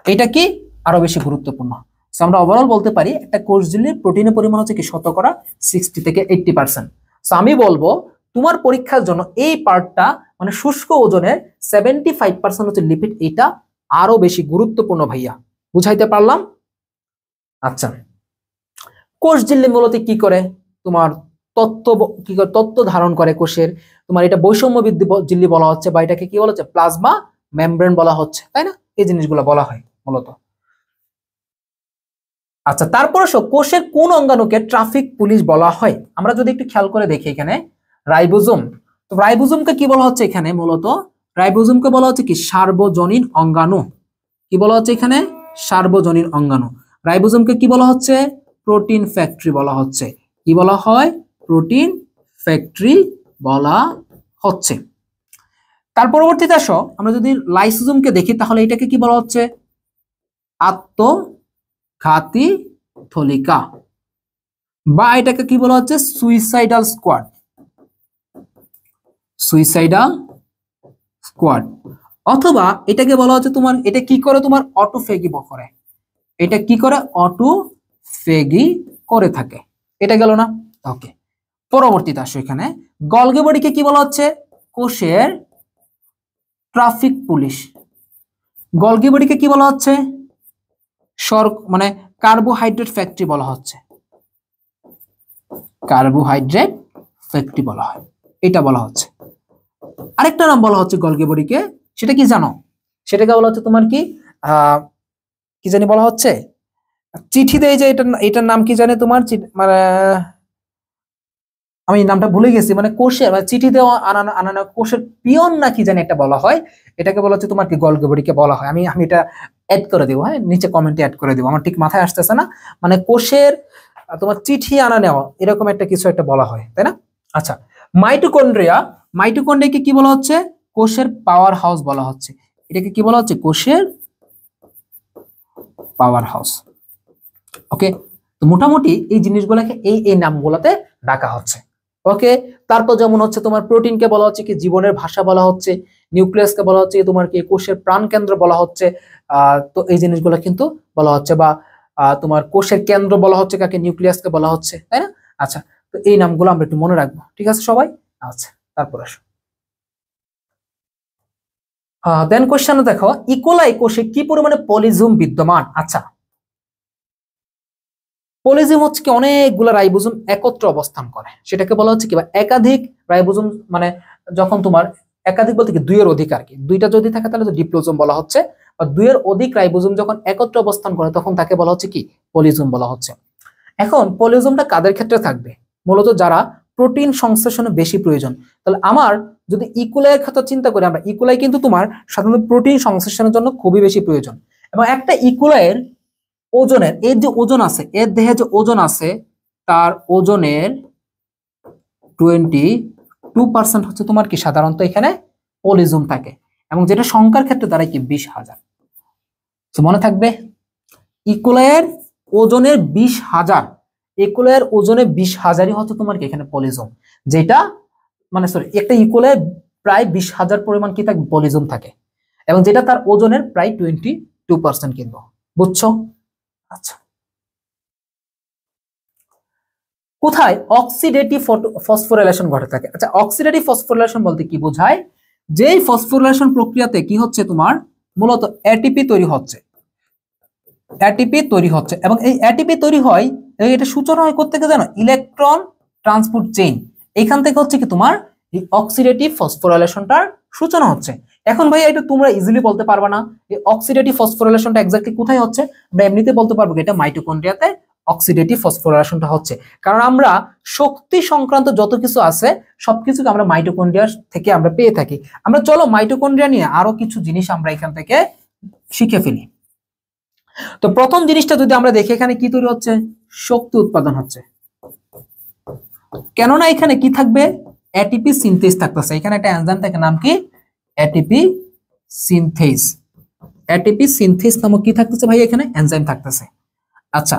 এটা কি আরো বেশি গুরুত্বপূর্ণ। সো আমরা ওভারঅল বলতে পারি একটা কোষ ঝিল্লির প্রোটিনের পরিমাণ হচ্ছে কি শতকরা 60 থেকে 80%। সো আমি বলবো তোমার পরীক্ষার জন্য এই পার্টটা মানে শুষ্ক ওজনের 75% হচ্ছে লিপিড, এটা আরো বেশি গুরুত্বপূর্ণ ভাইয়া, বুঝাইতে পারলাম? আচ্ছা, কোষ ঝিল্লি মূলত কি করে? তোমার তত্ত্ব ধারণ করে কোষের, তোমার এটা বৈষম্য বৃদ্ধি ঝিল্লি বলা হচ্ছে, বা এটাকে কি বলা হচ্ছে? প্লাজমা মেমব্রেন বলা হচ্ছে, তাই না? এই জিনিসগুলো বলা হয় মূলত। আচ্ছা, তারপর কোষের কোন অঙ্গাণুকে ট্রাফিক পুলিশ বলা হয়? আমরা যদি একটু খেয়াল করে দেখি এখানে রাইবোজোম, তো রাইবোজোমকে কি বলা হচ্ছে এখানে? মূলত রাইবোজোমকে বলা হচ্ছে কি সার্বজনীন অঙ্গাণু। কি বলা হচ্ছে এখানে? সার্বজনীন অঙ্গাণু। রাইবোজোমকে কি বলা হচ্ছে? প্রোটিন ফ্যাক্টরি বলা হচ্ছে। কি বলা হয়? প্রোটিন ফ্যাক্টরি বলা হচ্ছে। তার পরবর্তীতে আসো, আমরা যদি লাইসোজোমকে দেখি তাহলে এটাকে কি বলা হচ্ছে? আত্মঘাতী থলিকা, বা এটাকে কি বলা হচ্ছে? Suicidal squad, suicidal squad. অথবা এটাকে বলা হচ্ছে তোমার, এটা কি করে? তোমার অটোফেগি করে, এটা কি করে? অটোফেগি করে থাকে। এটা গেল না? ওকে, পরবর্তীতে আসো, এখানে গলগি বডিকে কি বলা হচ্ছে? কোষের ট্রাফিক পুলিশ। গলগি বডিকে কি বলা হচ্ছে? মানে কার্বোহাইড্রেট ফ্যাক্টরি বলা হচ্ছে, কার্বোহাইড্রেট ফ্যাক্টরি বলা হয়, এটা বলা হচ্ছে। আরেকটা নাম বলা হচ্ছে গলগি বডিকে, সেটা কি জানো? সেটাকে বলা হচ্ছে তোমার কি কি জানি বলা হচ্ছে? চিঠি দেয় যে, এটার নাম কি জানে তোমার? মানে আমি নামটা ভুলে গেছি, মানে কোষে চিঠি দেওয়া আনানো কোষের পিয়ন না কি জানি একটা বলা হয়, এটাকে বলা হচ্ছে তোমার কি গলগি বডিকে বলা হয়। আমি এটা অ্যাড করে দেবো, হ্যাঁ, নিচে কমেন্টে অ্যাড করে দেবো, আমার ঠিক মাথায় আসতেছে না। মানে কোষের তোমার চিঠি আনা নেওয়া, এরকম একটা কিছু একটা বলা হয়, তাই না? আচ্ছা, মাইটোকন্ড্রিয়া, মাইটোকন্ড্রিয়াকে কি বলা হচ্ছে? কোষের পাওয়ার হাউস বলা হচ্ছে। এটাকে কি বলা হচ্ছে? কোষের পাওয়ার হাউস। ওকে, তো মোটামুটি এই জিনিসগুলোকে এই নামগুলোতে ডাকা হচ্ছে। ওকে, তারপর যেমন হচ্ছে তোমার প্রোটিনকে বলা হচ্ছে কি জীবনের ভাষা বলা হচ্ছে, নিউক্লিয়াসকে বলা হচ্ছে তোমার কি কোষের প্রাণ কেন্দ্র বলা হচ্ছে। তো এই জিনিসগুলো কিন্তু বলা হচ্ছে, বা তোমার কোষের কেন্দ্র বলা হচ্ছে কাকে? নিউক্লিয়াসকে বলা হচ্ছে, তাই না? আচ্ছা, তো এই নামগুলো আমরা একটু মনে রাখবো, ঠিক আছে সবাই? আচ্ছা, তারপর আসো দেন কোশ্চেনে দেখো, ইকোলাই কোষে কি পরিমাণে পলিজুম বিদ্যমান? আচ্ছা, পলিজুম হচ্ছে কি অনেকগুলো রাইবোজোম একত্র অবস্থান করে, সেটাকে বলা হচ্ছে কি বা একাধিক রাইবোজোম। মানে যখন তোমার একাধিক বলতে কি দুইয়ের অধিক আর কি, দুইটা যদি থাকে তাহলে তো ডিপ্লোজোম বলা হচ্ছে, বা দুইয়ের অধিক রাইবোজোম যখন একত্র অবস্থান করে তখন তাকে বলা হচ্ছে কি পলিজুম বলা হচ্ছে। এখন পলিজুমটা কাদের ক্ষেত্রে থাকবে? মূলত যারা প্রোটিন সংশ্লেষণে বেশি প্রয়োজন। তাহলে আমার যদি ইকোলাইয়ের কথা চিন্তা করি, আমরা ইকোলাই কিন্তু তোমার সাধারণত প্রোটিন সংশ্লেষণের জন্য খুবই বেশি প্রয়োজন, এবং একটা ইকোলাইয়ের ওজনের, এর যে ওজন আছে, এর দেহে যে ওজন আছে তার ওজনের 22% হচ্ছে তোমার কি সাধারণত এখানে পলিজুম থাকে, এবং যেটা সংখ্যার ক্ষেত্রে দাঁড়ায় কি 20,000। তো মনে থাকবে ইকোলাইয়ের ওজনের 20,000, ইকোলের ওজনে 20,000ই হচ্ছে তোমার কি এখানে পলিজোম, যেটা মানে সরি একটা ইকোলে প্রায় 20,000 পরিমাণ কি থাকে পলিজোম থাকে, এবং যেটা তার ওজনের প্রায় 22% কিন্তু, বুঝছো? আচ্ছা, কোথায় অক্সিডেটিভ ফসফোরিলেশন ঘটে থাকে? আচ্ছা, অক্সিডেটিভ ফসফোরিলেশন বলতে কি বোঝায়? যেই ফসফোরিলেশন প্রক্রিয়াতে কি হচ্ছে তোমার মূলত এটিপি তৈরি হচ্ছে, এটিপি তৈরি হচ্ছে, এবং এই এটিপি তৈরি হয়, এটা সূচনা হয় কোত্থেকে জানো? ইলেকট্রন ট্রান্সপোর্ট চেইন, এখান থেকে হচ্ছে কি তোমার এই অক্সিডেটিভ ফসফোরিলেশনটার সূচনা হচ্ছে। এখন ভাই এটা তোমরা ইজিলি বলতে পারবে না এই অক্সিডেটিভ ফসফোরিলেশনটা এক্স্যাক্টলি কোথায় হচ্ছে। আমরা এমনিতে বলতে পারবো এটা মাইটোকন্ড্রিয়াতে অক্সিডেটিভ ফসফোরিলেশনটা হচ্ছে, কারণ আমরা শক্তি সংক্রান্ত যত কিছু আছে সবকিছুকে আমরা মাইটোকন্ড্রিয়া থেকে আমরা পেয়ে থাকি। আমরা চলো মাইটোকন্ড্রিয়া নিয়ে আরো কিছু জিনিস আমরা এখান থেকে শিখে ফেলি। তো প্রথম জিনিসটা যদি আমরা দেখি, এখানে কি তৈরি হচ্ছে? শক্তি উৎপাদন হচ্ছে, কেননা এখানে কি থাকবে? এটিপি সিনথেস থাকতেছে। এখানে একটা এনজাইম থাকে, নাম কি? ATP synthase. এটিপি সিনথেস নামক কি থাকতেছে ভাই? এখানে এনজাইম থাকতেছে। আচ্ছা,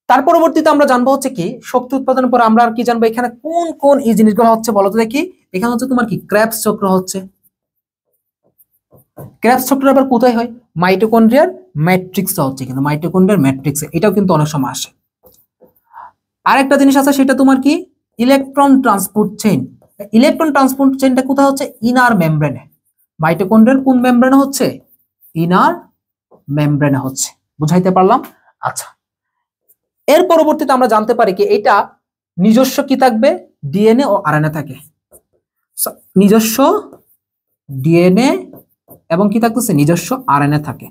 তার পরবর্তীতে আমরা জানবো হচ্ছে কি শক্তি উৎপাদনের পর আমরা আর কি জানবো? এখানে কোন কোন এই জিনিসগুলো হচ্ছে বলো তো দেখি। এখানে হচ্ছে তোমার কি ক্রেবস চক্র হচ্ছে। ক্রেবস চক্র আবার কোথায় হয়? মাইটোকন্ড্রিয়ার ম্যাট্রিক্সটা হচ্ছে, কিন্তু মাইটোকন্ড্রিয়ার ম্যাট্রিক্সে, এটাও কিন্তু অনেক সময় আসে। আরেকটা জিনিস আছে, সেটা তোমার কি electron transport chain. Electron transport চেইনটা কোথায় হচ্ছে? ইনার মেমব্রেনে। মাইটোকন্ড্রিয়ার কোন মেমব্রেনে হচ্ছে? ইনার মেমব্রেনে হচ্ছে। বুঝাইতে পারলাম? আচ্ছা, এর পরবর্তীতে আমরা জানতে পারি কি এটা নিজস্ব কি থাকবে? ডিএনএ ও আরএনএ থাকে। নিজস্ব ডিএনএ এবং কি থাকতেছে? নিজস্ব আরএনএ থাকে।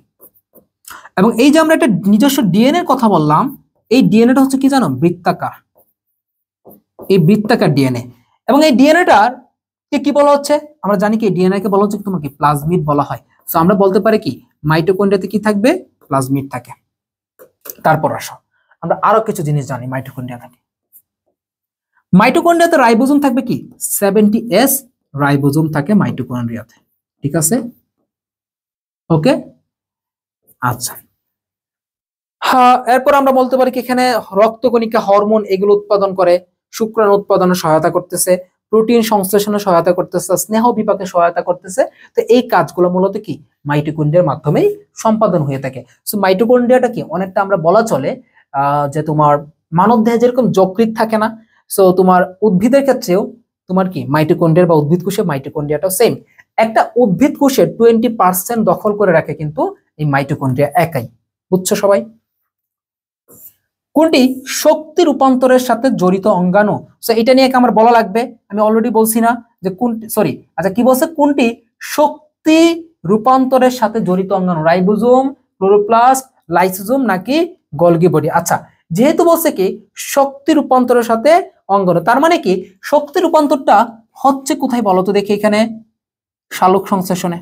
এবং এই যে আমরা একটা নিজস্ব ডিএনএ এর কথা বললাম, এই ডিএনএটা হচ্ছে কি জানো? বৃত্তাকার। এই বৃত্তাকার ডিএনএ, এবং এই ডিএনএটার কি বলা হচ্ছে? আমরা জানি কি ডিএনএ কে বলা হচ্ছে তোমার কি প্লাজমিড বলা হয়। সো আমরা বলতে পারি কি মাইটোকন্ড্রিয়াতে কি থাকবে? প্লাজমিড থাকে। তারপর আসো আমরা আরো কিছু জিনিস জানি মাইটোকন্ড্রিয়া থেকে। মাইটোকন্ড্রিয়াতে রাইবোজোম থাকবে কি? 70S রাইবোজোম থাকে মাইটোকন্ড্রিয়াতে। ঠিক আছে, ওকে। আচ্ছা, হ্যাঁ, এরপর আমরা বলতে পারি কি এখানে রক্তকণিকা, হরমোন এগুলো উৎপাদন করে, শুক্রাণু উৎপাদনে সহায়তা করতেছে, প্রোটিন সংশ্লেষণে সহায়তা করতেছে, স্নেহ বিপাকে সহায়তা করতেছে। তো এই কাজগুলো মূলত কি মাইটোকন্ড্রিয়ার মাধ্যমেই সম্পাদন হয়ে থাকে। সো মাইটোকন্ড্রিয়াটা কি অনেকটা আমরা বলা চলে যে তোমার মানব দেহে যেরকম যকৃৎ থাকে না, সো তোমার উদ্ভিদের ক্ষেত্রেও তোমার কি মাইটোকন্ড্রিয়া বা উদ্ভিদ কোষে মাইটোকন্ড্রিয়াটাও সেম। একটা উদ্ভিদ কোষের 20% দখল করে রাখে কিন্তু এই মাইটোকন্ড্রিয়া একাই। বুঝছো সবাই? কোনটি শক্তি রূপান্তরের সাথে জড়িত অঙ্গাণু? সো এটা নিয়ে আমার বলা লাগবে, আমি অলরেডি বলছি না যে কোনটি, সরি আচ্ছা কি বলছে, কোনটি শক্তি রূপান্তরের সাথে জড়িত অঙ্গাণু? রাইবোজোম, ক্লোরোপ্লাস্ট, লাইসোজোম নাকি গলগি বডি? আচ্ছা, যেহেতু বলছে কি শক্তি রূপান্তরের সাথে অঙ্গাণু, তার মানে কি শক্তি রূপান্তরটা হচ্ছে কোথায় বলো তো দেখি? এখানে শালক সংশ্লেষণে,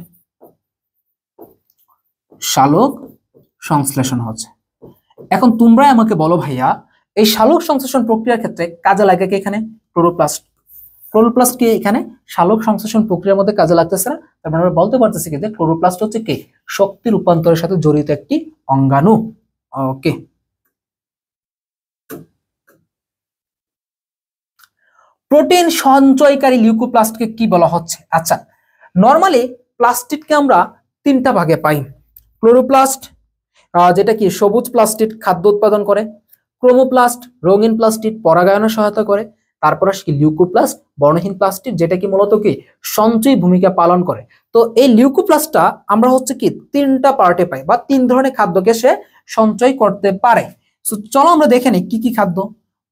শালক সংশ্লেষণ হচ্ছে। এখন তোমরাই আমাকে বলো ভাইয়া, এই শালক সংশ্লেষণ প্রক্রিয়ার ক্ষেত্রে কাজে লাগে কি এখানে? ক্লোরোপ্লাস্ট। ক্লোরোপ্লাস্ট কি এখানে শালক সংশ্লেষণ প্রক্রিয়ার মধ্যে কাজে লাগতেছে না? তার মানে আমরা বলতে পারতেছি কি যে ক্লোরোপ্লাস্ট হচ্ছে কি শক্তি রূপান্তরের সাথে জড়িত একটি অঙ্গাণু। ওকে, প্রোটিন সঞ্চয়কারী লিউকোপ্লাস্টকে কি বলা হচ্ছে? আচ্ছা, নরমালি প্লাস্টিডকে আমরা তিনটা ভাগে পাই। ক্লোরোপ্লাস্ট যেটা কি সবুজ প্লাস্টিড খাদ্য উৎপাদন করে, ক্রোমোপ্লাস্ট রঙিন প্লাস্টিড পরাগায়নে সহায়তা করে, তারপর আসে কি লিউকোপ্লাস্ট বর্ণহীন প্লাস্টিড যেটা কি মূলত কি সঞ্চয়ী ভূমিকা পালন করে। তো এই লিউকোপ্লাস্টটা আমরা হচ্ছে কি তিনটা পার্টে পাই, বা তিন ধরনের খাদ্যকে সে সঞ্চয় করতে পারে। সো চলো আমরা দেখে নিই কি কি খাদ্য।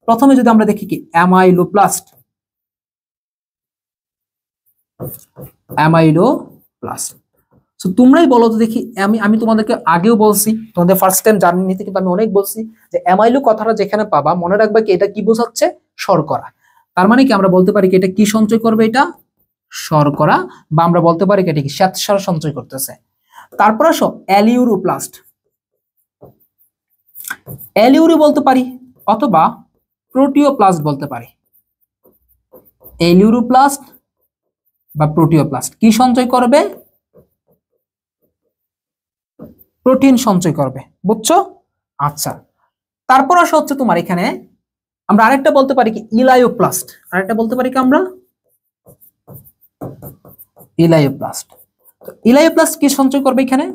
প্রথমে যদি আমরা দেখি কি অ্যামাইলোপ্লাস্ট, অ্যামাইলোপ্লাস্ট। সো তোমরাই বলো তো দেখি, আমি তোমাদেরকে আগেও বলছি, তোমাদের ফার্স্ট টাইম জার্নি নিতে কিন্তু আমি অনেক বলছি যে অ্যামাইলো কথাটা যেখানে পাবা মনে রাখবা কি এটা কি বোঝাচ্ছে? শর্করা। তার মানে কি আমরা বলতে পারি কি এটা কি সঞ্চয় করবে? এটা শর্করা, বা আমরা বলতে পারি কি এটা কি শ্বেতসার সঞ্চয় করতেছে। তারপর আসো অ্যালিউরোপ্লাস্ট, অ্যালিউরি বলতে পারি অথবা প্রোটিওপ্লাস্ট বলতে পারি। অ্যালিউরোপ্লাস্ট বা প্রোটিওপ্লাস্ট কি সঞ্চয় করবে? প্রোটিন সঞ্চয় করবে। বুঝছো? আচ্ছা, তারপর আসা হচ্ছে তোমার এখানে আমরা আরেকটা বলতে পারি কি ইলায়োপ্লাস্ট, আরেকটা বলতে পারি কি আমরা ইলায়োপ্লাস্ট। তো ইলায়োপ্লাস্ট কি সঞ্চয় করবে এখানে?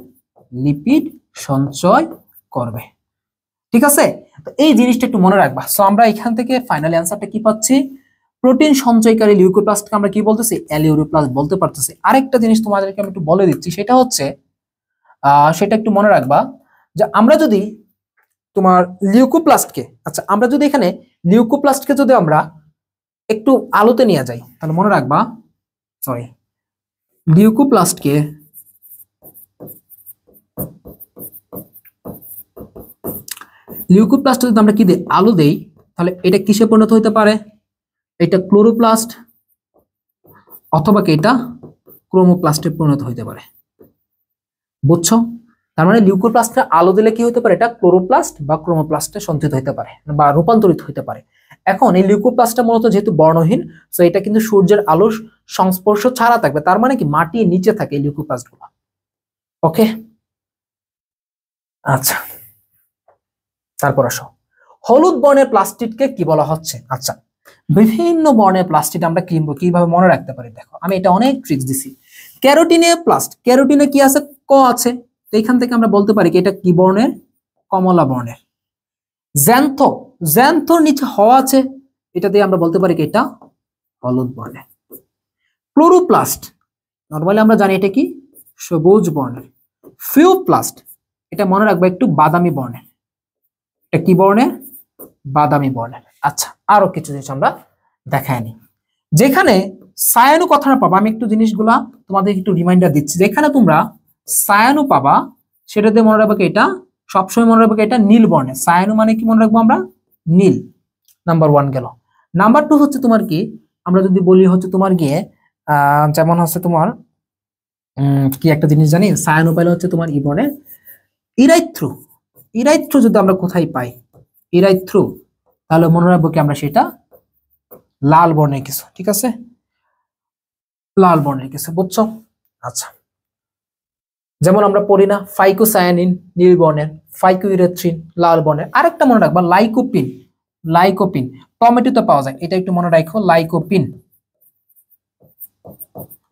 লিপিড সঞ্চয় করবে। ঠিক আছে, তো এই জিনিসটা একটু মনে রাখবা। সো আমরা এখান থেকে ফাইনালি অ্যানসারটা কি পাচ্ছি? প্রোটিন সঞ্চয়কারী লিউকোপ্লাস্টকে আমরা কি বলতেছি? অ্যালিউরোপ্লাস্ট বলতে পারতেছি। আরেকটা জিনিস তোমাদেরকে আমি একটু বলে দিচ্ছি, সেটা হচ্ছে সেটা একটু মনে রাখবা যে আমরা যদি তোমার লিউকোপ্লাস্টকে, আচ্ছা আমরা যদি এখানে লিউকোপ্লাস্টকে যদি আমরা একটু আলোতে নিয়ে যাই, তাহলে মনে রাখবা, সরি, লিউকোপ্লাস্টকে যদি আমরা কি দিই? আলো দেই, তাহলে এটা কিসে পরিণত হতে পারে? এটা ক্লোরোপ্লাস্ট অথবা কি এটা ক্রোমোপ্লাস্টে পরিণত হতে পারে। বুঝছো? তার মানে লিউকোপ্লাস্টে আলো দিলে কি হতে পারে? এটা ক্লোরোপ্লাস্ট বা ক্রোমোপ্লাস্টে সঞ্চিত হতে পারে বা রূপান্তরিত হতে পারে। এখন এই লিউকোপ্লাস্টটা মূলত যেহেতু বর্ণহীন, সো এটা কিন্তু সূর্যের আলোর সংস্পর্শ ছাড়া থাকবে। তার মানে কি মাটির নিচে থাকে এই লিউকোপ্লাস্টগুলো। ওকে, আচ্ছা তারপর আসো, হলুদ বর্ণের প্লাস্টিককে কি বলা হচ্ছে? আচ্ছা, বিভিন্ন বর্ণের প্লাস্টিক আমরা কিভাবে মনে রাখতে পারি? দেখো আমি এটা অনেক ট্রিক্স দিছি। ক্যারোটিনে প্লাস্ট, ক্যারোটিনে কি আছে? ক আছে। তো এখান থেকে আমরা বলতে পারি কি এটা কি বর্ণের? কমলা বর্ণের। জ্যান্থো, জ্যান্থোর নিচে হ আছে, এটা দিয়ে আমরা বলতে পারি কি এটা হলুদ বর্ণের। ক্লোরোপ্লাস্ট, নরমালি আমরা জানি এটা কি সবুজ বর্ণের। ফিওপ্লাস্ট, এটা মনে রাখবো একটু বাদামি বর্ণের। এটা কি বর্ণের? বাদামি বর্ণের। আচ্ছা, আরো কিছু জিনিস আমরা দেখায় নি। যেখানে সায়ানু কথাটা পাবা, আমি একটু জিনিসগুলা তোমাদের একটু রিমাইন্ডার দিচ্ছি। যেখানে তোমরা সায়ানু পাবা, সেটাতে মনে রাখবে এটা সবসময় মনে রাখবে এটা নীল বর্ণের। সায়ানু মানে কি মনে রাখবো আমরা? নীল। নাম্বার 1 গেল। নাম্বার 2 হচ্ছে তোমার কি, আমরা যদি বলি হচ্ছে তোমার গিয়ে যেমন হচ্ছে তোমার কি একটা জিনিস জানি, সায়ানু পাইলে হচ্ছে তোমার ই বর্ণের ইরাইথ্রু। ইরাইথ্রু যদি আমরা কোথায় পাই? ইরাইথ্রু, তাহলে মনে রাখবো কি আমরা সেটা লাল বর্ণের কিছু। ঠিক আছে, লাল বর্ণের কিছু। বুঝছো? আচ্ছা, যেমন আমরা পড়ি না ফাইকোসায়ানিন নীল বর্ণের, ফাইকোইরেথ্রিন লাল বর্ণের। আরেকটা মনে রাখবা লাইকোপিন, লাইকোপিন টমেটোতে পাওয়া যায়, এটা একটু মনে রাখো, লাইকোপিন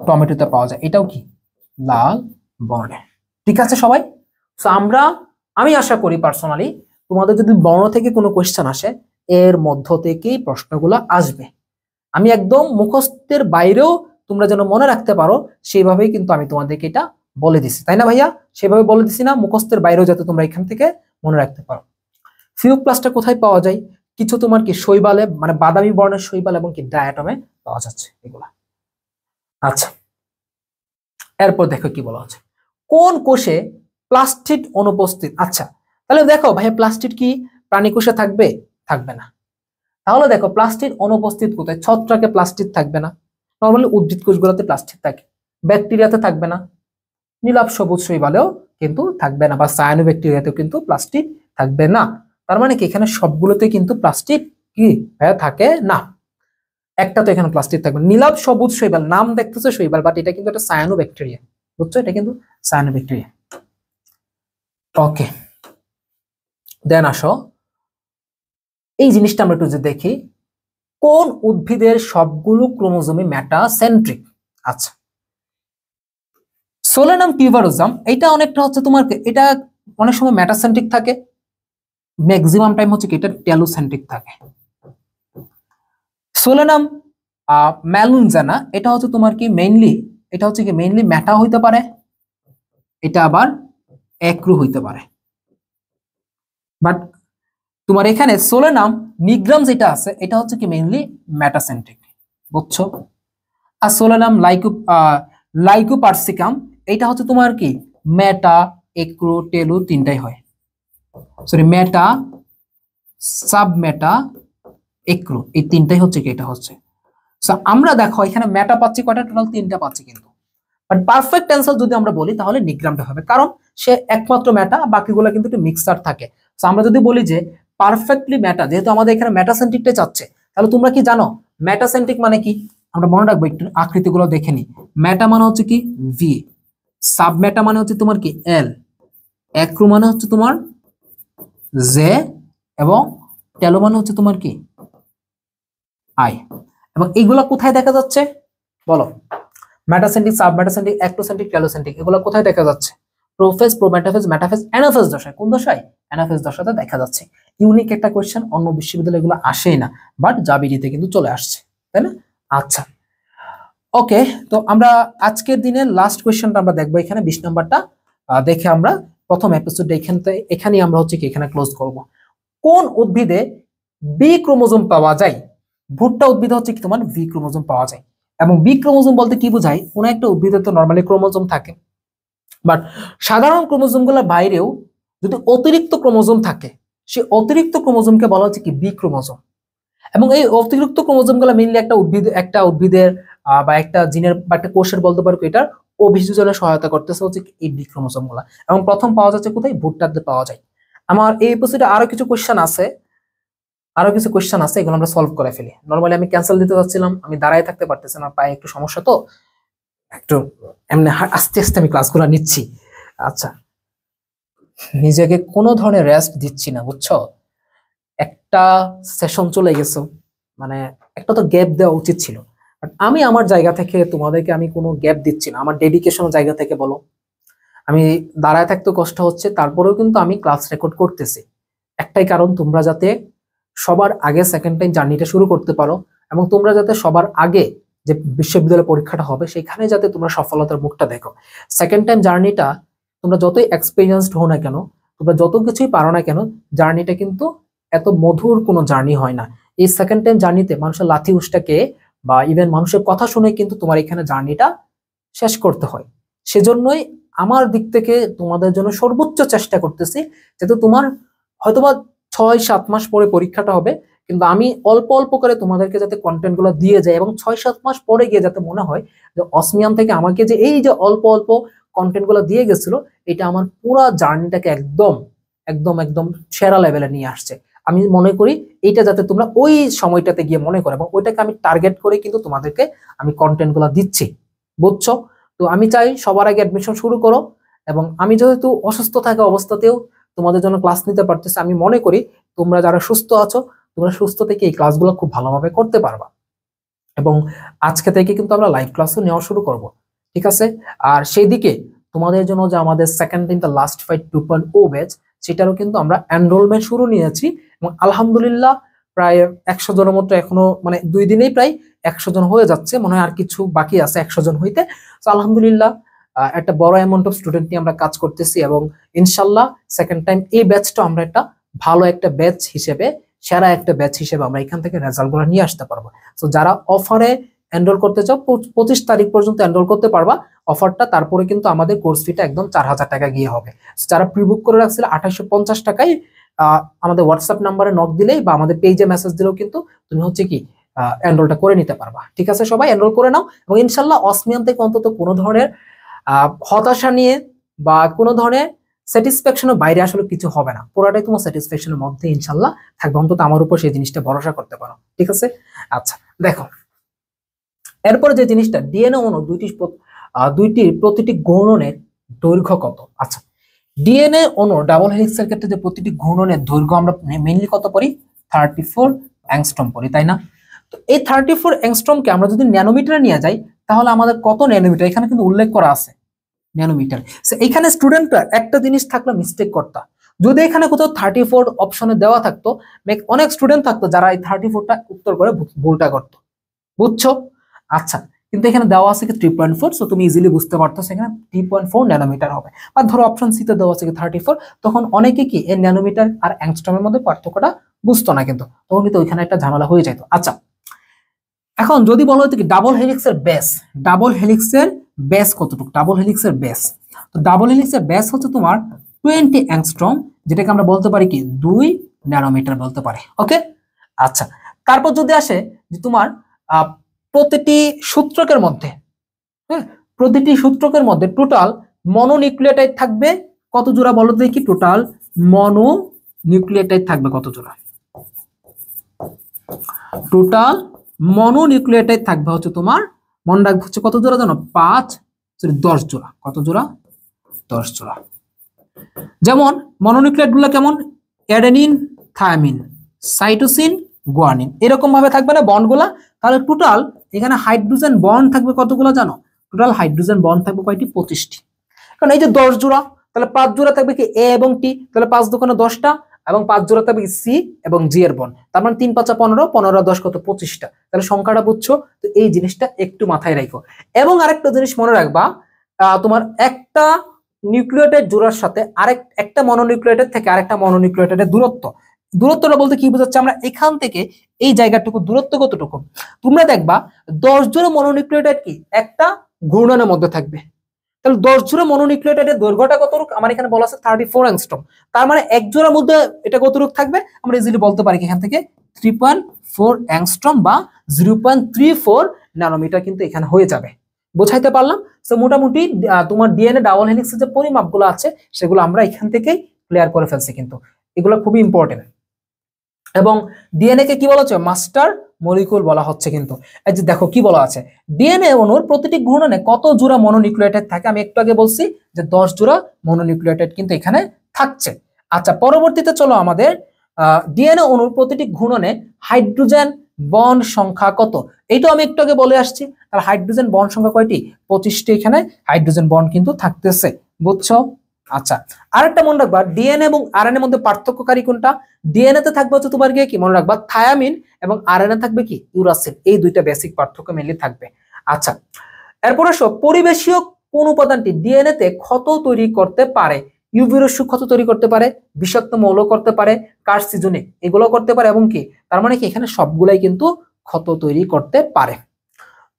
টমেটোতে পাওয়া যায়, এটাও কি লাল বর্ণের। ঠিক আছে সবাই? তো আমি আশা করি পার্সোনালি তোমাদের যদি বর্ণ থেকে কোনো কোয়েশ্চেন আসে, এর মধ্য থেকেই প্রশ্নগুলো আসবে। আমি একদম মুখস্থের বাইরেও তোমরা যেন মনে রাখতে পারো সেইভাবেই কিন্তু আমি তোমাদেরকে এটা বলে দিছি, তাই না ভাইয়া? সেভাবে বলে দিছি না? মুখস্থের বাইরেও যাতে তোমরা এখান থেকে মনে রাখতে পারো। ফিওপ্লাস্টটা কোথায় পাওয়া যায়? কিছু তোমার কি শৈবালে, মানে বাদামি বর্ণের শৈবাল এবং কি ডায়াটমে পাওয়া যাচ্ছে এগুলা। আচ্ছা, এরপর দেখো কি বলা হচ্ছে, কোন কোষে প্লাস্টিড অনুপস্থিত? আচ্ছা, তাহলে দেখো ভাইয়া প্লাস্টিড কি প্রাণী কোষে থাকবে? থাকবে না। তাহলে দেখো প্লাস্টিড অনুপস্থিত কোথায়? ছত্রাকে প্লাস্টিড থাকবে না, নরমালি উদ্ভিদ কোষগুলোতে প্লাস্টিড থাকে, ব্যাকটেরিয়াতে থাকবে না, নীলাভ সবুজ শৈবালেও কিন্তু থাকবে না, বা সায়ানো ব্যাকটেরিয়াতেও কিন্তু প্লাস্টিড থাকবে না। তার মানে কি এখানে সবগুলোতে কিন্তু প্লাস্টিড কি থাকে না, একটা তো এখানে প্লাস্টিক থাকবে। নীলাভ সবুজ শৈবাল, নাম দেখতেছে শৈবাল, বাট এটা কিন্তু একটা সায়ানো ব্যাকটেরিয়া। বুঝছো? এটা কিন্তু সায়ানো ব্যাকটেরিয়া। ওকে, দেন আসো এই জিনিসটা আমরা একটু দেখি, কোন উদ্ভিদের সবগুলো ক্রোমোজোমই মেটাসেন্ট্রিক? আচ্ছা, সোলেনাম টিউবারোজাম, এটা অনেকটা হচ্ছে তোমার, এটা অনেক সময় মেটাসেন্ট্রিক থাকে, ম্যাক্সিমাম টাইম হচ্ছে কি এটা টেলোসেন্ট্রিক থাকে। সোলেনাম ম্যালুনজানা, এটা হচ্ছে তোমার কি মেইনলি, এটা হচ্ছে কি মেইনলি মেটা হইতে পারে, এটা আবার অ্যাক্রু হইতে পারে। বাট তোমার এখানে সোলেনাম নিগ্রাম যেটা আছে, এটা হচ্ছে কি মেইনলি মেটাসেন্ট্রিক। বুঝছো? আর সোলেনাম লাইকোপার্সিকাম, এটা হচ্ছে তোমার কি মেটা, এক্রো, টেলো তিনটাই হয়। সরি, মেটা, সাবমেটা, এক্রো, এই তিনটাই হচ্ছে কি এটা হচ্ছে। সো আমরা দেখো এখানে মেটা পাচ্ছি কয়টা? টোটাল 3টা পাচ্ছি কিন্তু। বাট পারফেক্ট অ্যান্সার যদি আমরা বলি তাহলে নিগ্রামটা হবে, কারণ সে একমাত্র মেটা, বাকিগুলো কিন্তু একটু মিক্সার থাকে। সো আমরা যদি বলি যে পারফেক্টলি মেটা, যেহেতু আমাদের এখানে মেটাসেন্ট্রিকটা চাচ্ছে, তাহলে তোমরা কি জানো মেটাসেন্ট্রিক মানে কি? আমরা মনে রাখবো, একটু আকৃতিগুলো দেখে নি। মেটা মানে হচ্ছে কি ভি, সাবমেটা মানে হচ্ছে তোমার কি এল, অ্যাক্রো মানে হচ্ছে তোমার জে, এবং টেলো মানে হচ্ছে তোমার কি আই। এবং এইগুলা কোথায় দেখা যাচ্ছে বলো? মেটাসেন্ট্রিক, সাবমেটাসেন্ট্রিক, অ্যাক্টোসেন্ট্রিক, টেলোসেন্ট্রিক, এগুলো কোথায় দেখা যাচ্ছে? প্রোফেজ, প্রোমেটাফেজ, মেটাফেজ, অ্যানাফেজ দশায়। কোন দশায়? অ্যানাফেজ দশাতে দেখা যাচ্ছে। ইউনিক একটা কোয়েশ্চেন, অন্য বিশ্ববিদ্যালয়ে এগুলো আসেই না, বাট জাবিডিতে কিন্তু চলে আসছে, তাই না? আচ্ছা, ওকে, তো আমরা আজকের দিনের লাস্ট কোয়েশ্চেনটা আমরা দেখবো এখানে 20 নম্বরটা দেখে আমরা প্রথম এপিসোড এখানেই আমরা হচ্ছে কি এখানে ক্লোজ করব। কোন উদ্ভিদে বি ক্রোমোজোম পাওয়া যায়? ভুট্টা উদ্ভিদে হচ্ছে কি তোমার বি ক্রোমোজোম পাওয়া যায়। এবং বি ক্রোমোজোম বলতে কি বোঝায়? কোন একটা উদ্ভিদে তো নর্মালি ক্রোমোজোম থাকে, বাট সাধারণ ক্রোমোজোম গুলোর বাইরেও যদি অতিরিক্ত ক্রোমোজোম থাকে, সেই অতিরিক্ত ক্রোমোজোমকে বলা হচ্ছে কি বি ক্রোমোজোম। এবং এই অতিরিক্ত ক্রোমোজোম গুলো মেইনলি একটা উদ্ভিদের বা একটা জিনের বা একটা কোষের বলতে পারো এটার অভিযোজনে সহায়তা করতেছে হচ্ছে এই বি ক্রোমোজোম গুলা। এবং প্রথম পাওয়া যাচ্ছে কোথায়? ভুট্টাতে পাওয়া যায়। আমার এই এপিসোডে আরো কিছু কোশ্চেন আছে, এগুলো আমরা সলভ করে ফেলি। নরমালি আমি ক্যান্সেল দিতে যাচ্ছিলাম, আমি দাঁড়ায় থাকতে পারতেছি না, পায়ে একটু সমস্যা, তো একটু এমনি আস্তে আস্তে আমি ক্লাসগুলো নিচ্ছি। আচ্ছা, নিজেকে কোনো ধরনের রেস্ট দিচ্ছি না, বুঝছো? একটা সেশন চলে গেছে, মানে একটা তো গ্যাপ দেওয়া উচিত ছিল, বাট আমি আমার জায়গা থেকে তোমাদেরকে আমি কোনো গ্যাপ দিচ্ছি না, আমার ডেডিকেশন জায়গা থেকে বলো। আমি দাঁড়ায় থাকতে কষ্ট হচ্ছে, তারপরেও কিন্তু আমি ক্লাস রেকর্ড করতেছি। একটাই কারণ, তোমরা যাতে সবার আগে সেকেন্ড টাইম জার্নিটা শুরু করতে পারো, এবং তোমরা যাতে সবার আগে যে বিশ্ববিদ্যালয় পরীক্ষাটা হবে সেখানে যাতে তোমরা সফলতার মুখটা দেখো। সেকেন্ড টাইম জার্নিটা তোমরা যতই এক্সপিরিয়েন্সড হও না কেন, তোমরা যত কিছুই পারো না কেন, জার্নিটা কিন্তু এত মধুর কোনো জার্নি হয় না। এই সেকেন্ড টাইম জার্নিতে মানুষের লাথি উষ্টাকে বা ইভেন মানুষের কথা শুনে কিন্তু তোমার এখানে জার্নিটা শেষ করতে হয়। সেজন্যই আমার দিক থেকে তোমাদের জন্য সর্বোচ্চ চেষ্টা করতেছি, যাতে তোমার হয়তোবা 6-7 মাস পরে পরীক্ষাটা হবে, কিন্তু আমি অল্প অল্প করে তোমাদেরকে যাতে কন্টেন্ট গুলো দিয়ে যাই, এবং 6-7 মাস পরে গিয়ে যাতে মনে হয় যে অসমিয়াম থেকে আমাকে যে এই যে অল্প অল্প কন্টেন্ট গুলো দিয়ে গেছিল, এটা আমার পুরো জার্নিটাকে একদম একদম একদম সেরা লেভেলে নিয়ে আসছে। আমি মনে করি এইটা যাতে তোমরা ওই সময়টাতে গিয়ে মনে করো, এবং ওইটাকে আমি টার্গেট করে কিন্তু তোমাদেরকে আমি কন্টেন্ট গুলো দিচ্ছি, বুঝছো? তো আমি চাই সবার আগে অ্যাডমিশন শুরু করো, এবং আমি যেহেতু অসুস্থ থাকা অবস্থাতেও তোমাদের জন্য ক্লাস নিতে পারতেছি, আমি মনে করি তোমরা যারা সুস্থ আছো, তোমরা সুস্থ থেকে এই ক্লাসগুলো খুব ভালোভাবে করতে পারবা। এবং আজকে থেকে কিন্তু আমরা লাইভ ক্লাসও নেওয়া শুরু করব, ঠিক আছে? আর সেই দিকে তোমাদের জন্য যে আমাদের সেকেন্ড দিন দ্য লাস্ট ফাইট 2.0 ব্যাচ, সেটারও কিন্তু আমরা এনরোলমেন্ট শুরু নিয়েছি, এবং আলহামদুলিল্লাহ প্রায় 100 জনের মতো এখনো, মানে 2 দিনেই প্রায় 100 জন হয়ে যাচ্ছে, মনে হয় আর কিছু বাকি আছে 100 জন হইতে। তো আলহামদুলিল্লাহ একটা বড় অ্যামাউন্ট অফ স্টুডেন্ট নিয়ে আমরা কাজ করতেছি, এবং ইনশাল্লাহ সেকেন্ড টাইম এই ব্যাচটা আমরা একটা ভালো একটা ব্যাচ হিসেবে, সেরা একটা ব্যাচ হিসেবে আমরা এখান থেকে রেজাল্টগুলো নিয়ে আসতে পারবো। তো যারা অফারে এনরোল করতে চাও, 25 তারিখ পর্যন্ত এনরোল করতে পারবা অফারটা, তারপরে কিন্তু আমাদের কোর্স ফিটা একদম 4000 টাকা গিয়ে হবে। যারা প্রিবুক করে রাখছিল 2850 টাকায় আমাদের হোয়াটসঅ্যাপ নাম্বারে নক দিলেই বা আমাদের পেজে মেসেজ দিলেও কিন্তু তুমি হচ্ছে কি এনরোলটা করে নিতে পারবা, ঠিক আছে? সবাই এনরোল করে নাও, এবং ইনশাল্লাহ অসমিয়াম থেকে অন্তত কোনো ধরনের হতাশা নিয়ে বা কোনো ধরনের স্যাটিসফ্যাকশনের বাইরে আসলে কিছু হবে না, পুরোটাই তোমার স্যাটিসফ্যাকশনের মধ্যে ইনশাল্লাহ থাকবে, অন্তত আমার উপর সেই জিনিসটা ভরসা করতে পারো, ঠিক আছে? আচ্ছা, দেখো এরপরে যে জিনিসটা, ডিএনএ অণু দুইটির প্রতিটি ঘূর্ণনের দৈর্ঘ্য কত? আচ্ছা, ডিএনএ অণু ডাবল হেলিক্সের ক্ষেত্রে যে প্রতিটি ঘূর্ণনের দৈর্ঘ্য আমরা মেইনলি কত পড়ি? 34 অ্যাংস্ট্রম পড়ি, তাই না? তো এই 34 অ্যাংস্ট্রমকে আমরা যদি ন্যানোমিটারে নিয়ে যাই, তাহলে আমাদের কত ন্যানোমিটার এখানে কিন্তু উল্লেখ করা আছে, ন্যানোমিটার। এখানে স্টুডেন্টরা একটা জিনিস থাকলে মিস্টেক করতো, যদি এখানে কোথাও 34 অপশনে দেওয়া থাকতো, অনেক স্টুডেন্ট থাকতো যারা এই 34টা উত্তর করে ভুলটা করতো, বুঝছো? আচ্ছা, কিন্তু এখানে দেওয়া আছে কি 3.4, সো তুমি ইজিলি বুঝতে পারতো এখানে 3.4 ন্যানোমিটার হবে। বা ধরো অপশন সি তে দেওয়া আছে কি 34, তখন অনেকে কি এই ন্যানোমিটার আর অ্যাংস্ট্রমের মধ্যে পার্থক্যটা বুঝতো না, কিন্তু তখন কিন্তু ওইখানে একটা ঝামেলা হয়ে যেত। আচ্ছা, এখন যদি বলা হতো কি ডাবল হেলিক্সের ব্যাস কতটুকু? ডাবল হেলিক্সের ব্যাস, তো ডাবল হেলিক্সের ব্যাস হচ্ছে তোমার 20 অ্যাংস্ট্রম, যেটাকে আমরা বলতে পারি কি 2 ন্যানোমিটার বলতে পারি, ওকে? আচ্ছা, তারপর যদি আসে যে তোমার প্রতিটি সূত্রকের মধ্যে, হ্যাঁ, প্রতিটি সূত্রকের মধ্যে টোটাল মনোনিউক্লিওটাইড থাকবে কত জোড়া? বলো দেখি, টোটাল মনোনিউক্লিওটাইড থাকবে কত জোড়া? টোটাল মনোনিউক্লিওটাইড থাকবে হচ্ছে তোমার, মনে রাখবে হচ্ছে কত জোড়া জানো? 10 জোড়া। কত জোড়া? 10 জোড়া। যেমন মনোনিউক্লিওটাইড গুলো কেমন? অ্যাডেনিন, থায়ামিন, সাইটোসিন, গুয়ানিন, এরকম ভাবে থাকবে না বন্ডগুলা। তাহলে টোটাল এখানে হাইড্রোজেন বন্ড থাকবে কতগুলো জানো? টোটাল হাইড্রোজেন বন্ড থাকবে কয়টি? 25টি। কারণ এই যে 10 জোড়া, তাহলে 5 জোড়া থাকবে কি এ এবং টি, তাহলে 5 দুগুণে 10টা, এবং 5 জোড়া থাকবে সি এবং জি এর বন্ড, তার মানে 3 5 15, 15 10 কত? 25টা। তাহলে সংখ্যাটা বুঝছো? তো এই জিনিসটা একটু মাথায় রাখো। এবং আরেকটা জিনিস মনে রাখবা, তোমার একটা নিউক্লিওটাইড জোড়ার সাথে একটা মনোনিউক্লিওটাইড থেকে আরেকটা মনোনিউক্লিওটাইডের দূরত্বটা বলতে কি বোঝাচ্ছে? আমরা এখান থেকে এই জায়গাটুকু দূরত্ব কতটুকু? তোমরা দেখবা 10 জোড়া মনোনিউক্লিওটাইড কি একটা ঘূর্ণনের মধ্যে থাকবে। তাহলে 10 জোড়া মনোনিউক্লিওটাইডের দৈর্ঘ্যটা কতটুকু? আমার এখানে বলা আছে 34 অ্যাংস্ট্রম। তার মানে এক জোড়ার মধ্যে এটা কতটুকু থাকবে? আমরা ইজিলি বলতে পারি এখান থেকে 3.4 অ্যাংস্ট্রম বা 0.34 ন্যানোমিটার কিন্তু এখানে হয়ে যাবে। বোঝাইতে পারলাম? সো মোটামুটি তোমার ডিএনএ ডাবল হেলিক্সের যে পরিমাপগুলো আছে সেগুলো আমরা এখান থেকেই ক্লিয়ার করে ফেলছি, কিন্তু এগুলো খুবই ইম্পর্টেন্ট। এবং ডিএনএ কে কি বলা হচ্ছে? মাস্টার মলিকুল বলা হচ্ছে। কিন্তু এই যে দেখো কি বলা আছে, ডিএনএ অণুর প্রতিটি ঘূর্ণনে কত জোড়া মনোনিউক্লিওটাইড থাকে? আমি একটু আগে বলছি যে 10 জোড়া মনোনিউক্লিওটাইড কিন্তু এখানে থাকছে। আচ্ছা, পরবর্তীতে চলো আমাদের ডিএনএ অণুর প্রতিটি ঘূর্ণনে হাইড্রোজেন বন্ড সংখ্যা কত? এইটাও আমি একটু আগে বলে আসছি। তাহলে হাইড্রোজেন বন্ড সংখ্যা কয়টি? 25টি এখানে হাইড্রোজেন বন্ড কিন্তু থাকতেছে। বুঝছো? আচ্ছা, আরেকটা মনে রাখবা, ডিএনএ এবং আরএনএ মধ্যে পার্থক্যকারী কোনটা? ডিএনএ তে থাকবে হচ্ছে তোমার কি মনে রাখবা থায়ামিন, এবং আরএনএ থাকবে কি ইউরাসিল। এই দুইটা বেসিক পার্থক্য মেনলি থাকবে। আচ্ছা, এরপর আসো, পরিবেশীয় কোন উপাদানটি ডিএনএ তে ক্ষত তৈরি করতে পারে? ইউভি রশ্মি ক্ষত তৈরি করতে পারে, বিষাক্ত মৌল করতে পারে, কার্সিজনিক এগুলো করতে পারে, এবং কি তার মানে কি এখানে সবগুলাই কিন্তু ক্ষত তৈরি করতে পারে।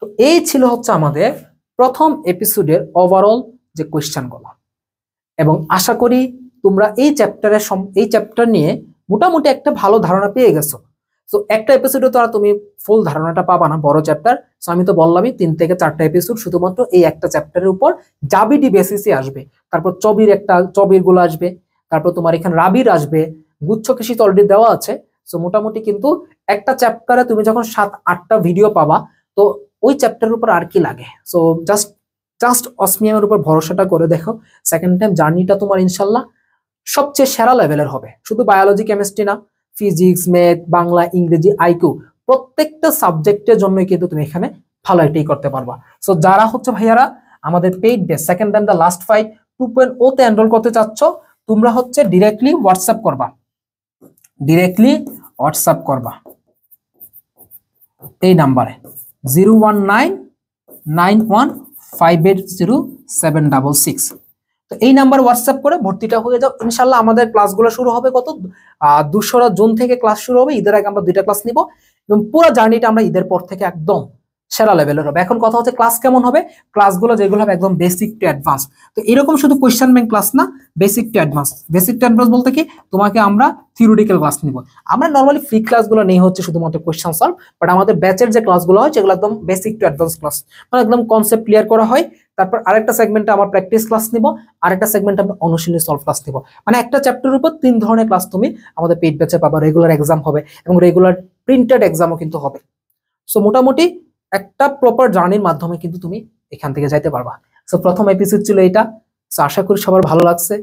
তো এই ছিল হচ্ছে আমাদের প্রথম এপিসোডের ওভারঅল যে কোয়েশ্চেনগুলো, এবং আশা করি তোমরা এই চ্যাপ্টার নিয়ে মোটামুটি একটা ভালো ধারণা পেয়ে গেছো। তো একটা এপিসোডে তো আর তুমি ফুল ধারণাটা পাবা না, বড় চ্যাপ্টার। সো আমি তো বললামই 3 থেকে 4টা এপিসোড শুধুমাত্র এই একটা চ্যাপ্টারের উপর জাবিডি বেসিসে আসবে। তারপর চবির গুলো আসবে, তারপর তোমার এখানে রাবির আসবে, গুচ্ছ কৃষি তো অলরেডি দেওয়া আছে। সো মোটামুটি কিন্তু একটা চ্যাপ্টারে তুমি যখন 7-8টা ভিডিও পাবা, তো ওই চ্যাপ্টারের উপর আর কি লাগে। সো জাস্ট অসমিয়ামের উপর ভরসাটা করে দেখো, সেকেন্ড টাইম জার্নিটা তোমার ইনশাল্লাহ সবচেয়ে সেরা লেভেলের হবে। শুধু বায়োলজি কেমিস্ট্রি না, ফিজিক্স, ম্যাথ, বাংলা, ইংরেজি, আইকিউ প্রত্যেকটা সাবজেক্টের জন্য কিন্তু তুমি এখানে ভালো এটাই করতে পারবা। সো যারা হচ্ছে ভাইয়ারা আমাদের paid base second time the last fight 2.0 তে এনরোল করতে চাচ্ছ, তোমরা হচ্ছে ডিরেক্টলি হোয়াটসঅ্যাপ করবা এই নাম্বারে 01991580766। তো এই নাম্বার হোয়াটসঅ্যাপ করে ভর্তিটা হয়ে যাও ইনশাল্লাহ। আমাদের ক্লাসগুলো শুরু হবে কত? 2রা জুন থেকে ক্লাস শুরু হবে। ঈদের আগে আমরা 2টা ক্লাস নিব, এবং পুরো জার্নিটা আমরা ঈদের পর থেকে একদম সেরা লেভেলের হবে। এখন কথা হচ্ছে ক্লাস কেমন হবে? ক্লাসগুলো যেগুলো হবে একদম বেসিক টু অ্যাডভান্স। তো এরকম শুধু কোয়েশ্চেন ব্যাংক ক্লাস না, basic to advance. Basic to advance বলতে কি, তোমাকে আমরা থিওরিটিক্যাল ক্লাস নিব। আমরা নরমালি ফ্রি ক্লাসগুলো নেই হচ্ছে শুধুমাত্র কোয়েশ্চেন সলভ, বাট আমাদের ব্যাচের যে ক্লাসগুলো হয় সেগুলো একদম বেসিক টু অ্যাডভান্স ক্লাস, মানে একদম কনসেপ্ট ক্লিয়ার করা হয়। তারপর আরেকটা সেগমেন্টে আমরা প্র্যাকটিস ক্লাস নিব, আরেকটা সেগমেন্টে আমরা অনুশীলনী সলভ ক্লাস নিব। মানে একটা চ্যাপ্টারের উপর 3 ধরনের ক্লাস তুমি আমাদের পেইড ব্যাচে পাবা। রেগুলার এক্সাম হবে এবং রেগুলার প্রিন্টেড এক্সামও কিন্তু হবে। সো মোটামুটি একটা প্রপার জার্নির মাধ্যমে কিন্তু তুমি এখান থেকে যাইতে পারবা। সো প্রথম এপিসোড ছিল এটা। সো আশা করি সবার ভালো লাগছে।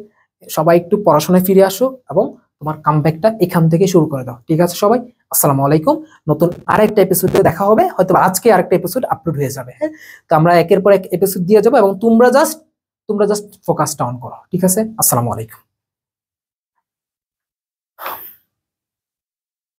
সবাই একটু পড়াশোনায় ফিরে আসো এবং তোমার কামব্যাকটা এখান থেকে শুরু করে দাও। ঠিক আছে সবাই, আসসালামু আলাইকুম। নতুন আরেকটা এপিসোডে দেখা হবে, হয়তো আজকে আরেকটা এপিসোড আপলোড হয়ে যাবে। হ্যাঁ, তো আমরা একের পর এক এপিসোড দিয়ে যাবো, এবং তোমরা জাস্ট ফোকাসটা অন করো। ঠিক আছে, আসসালামু আলাইকুম।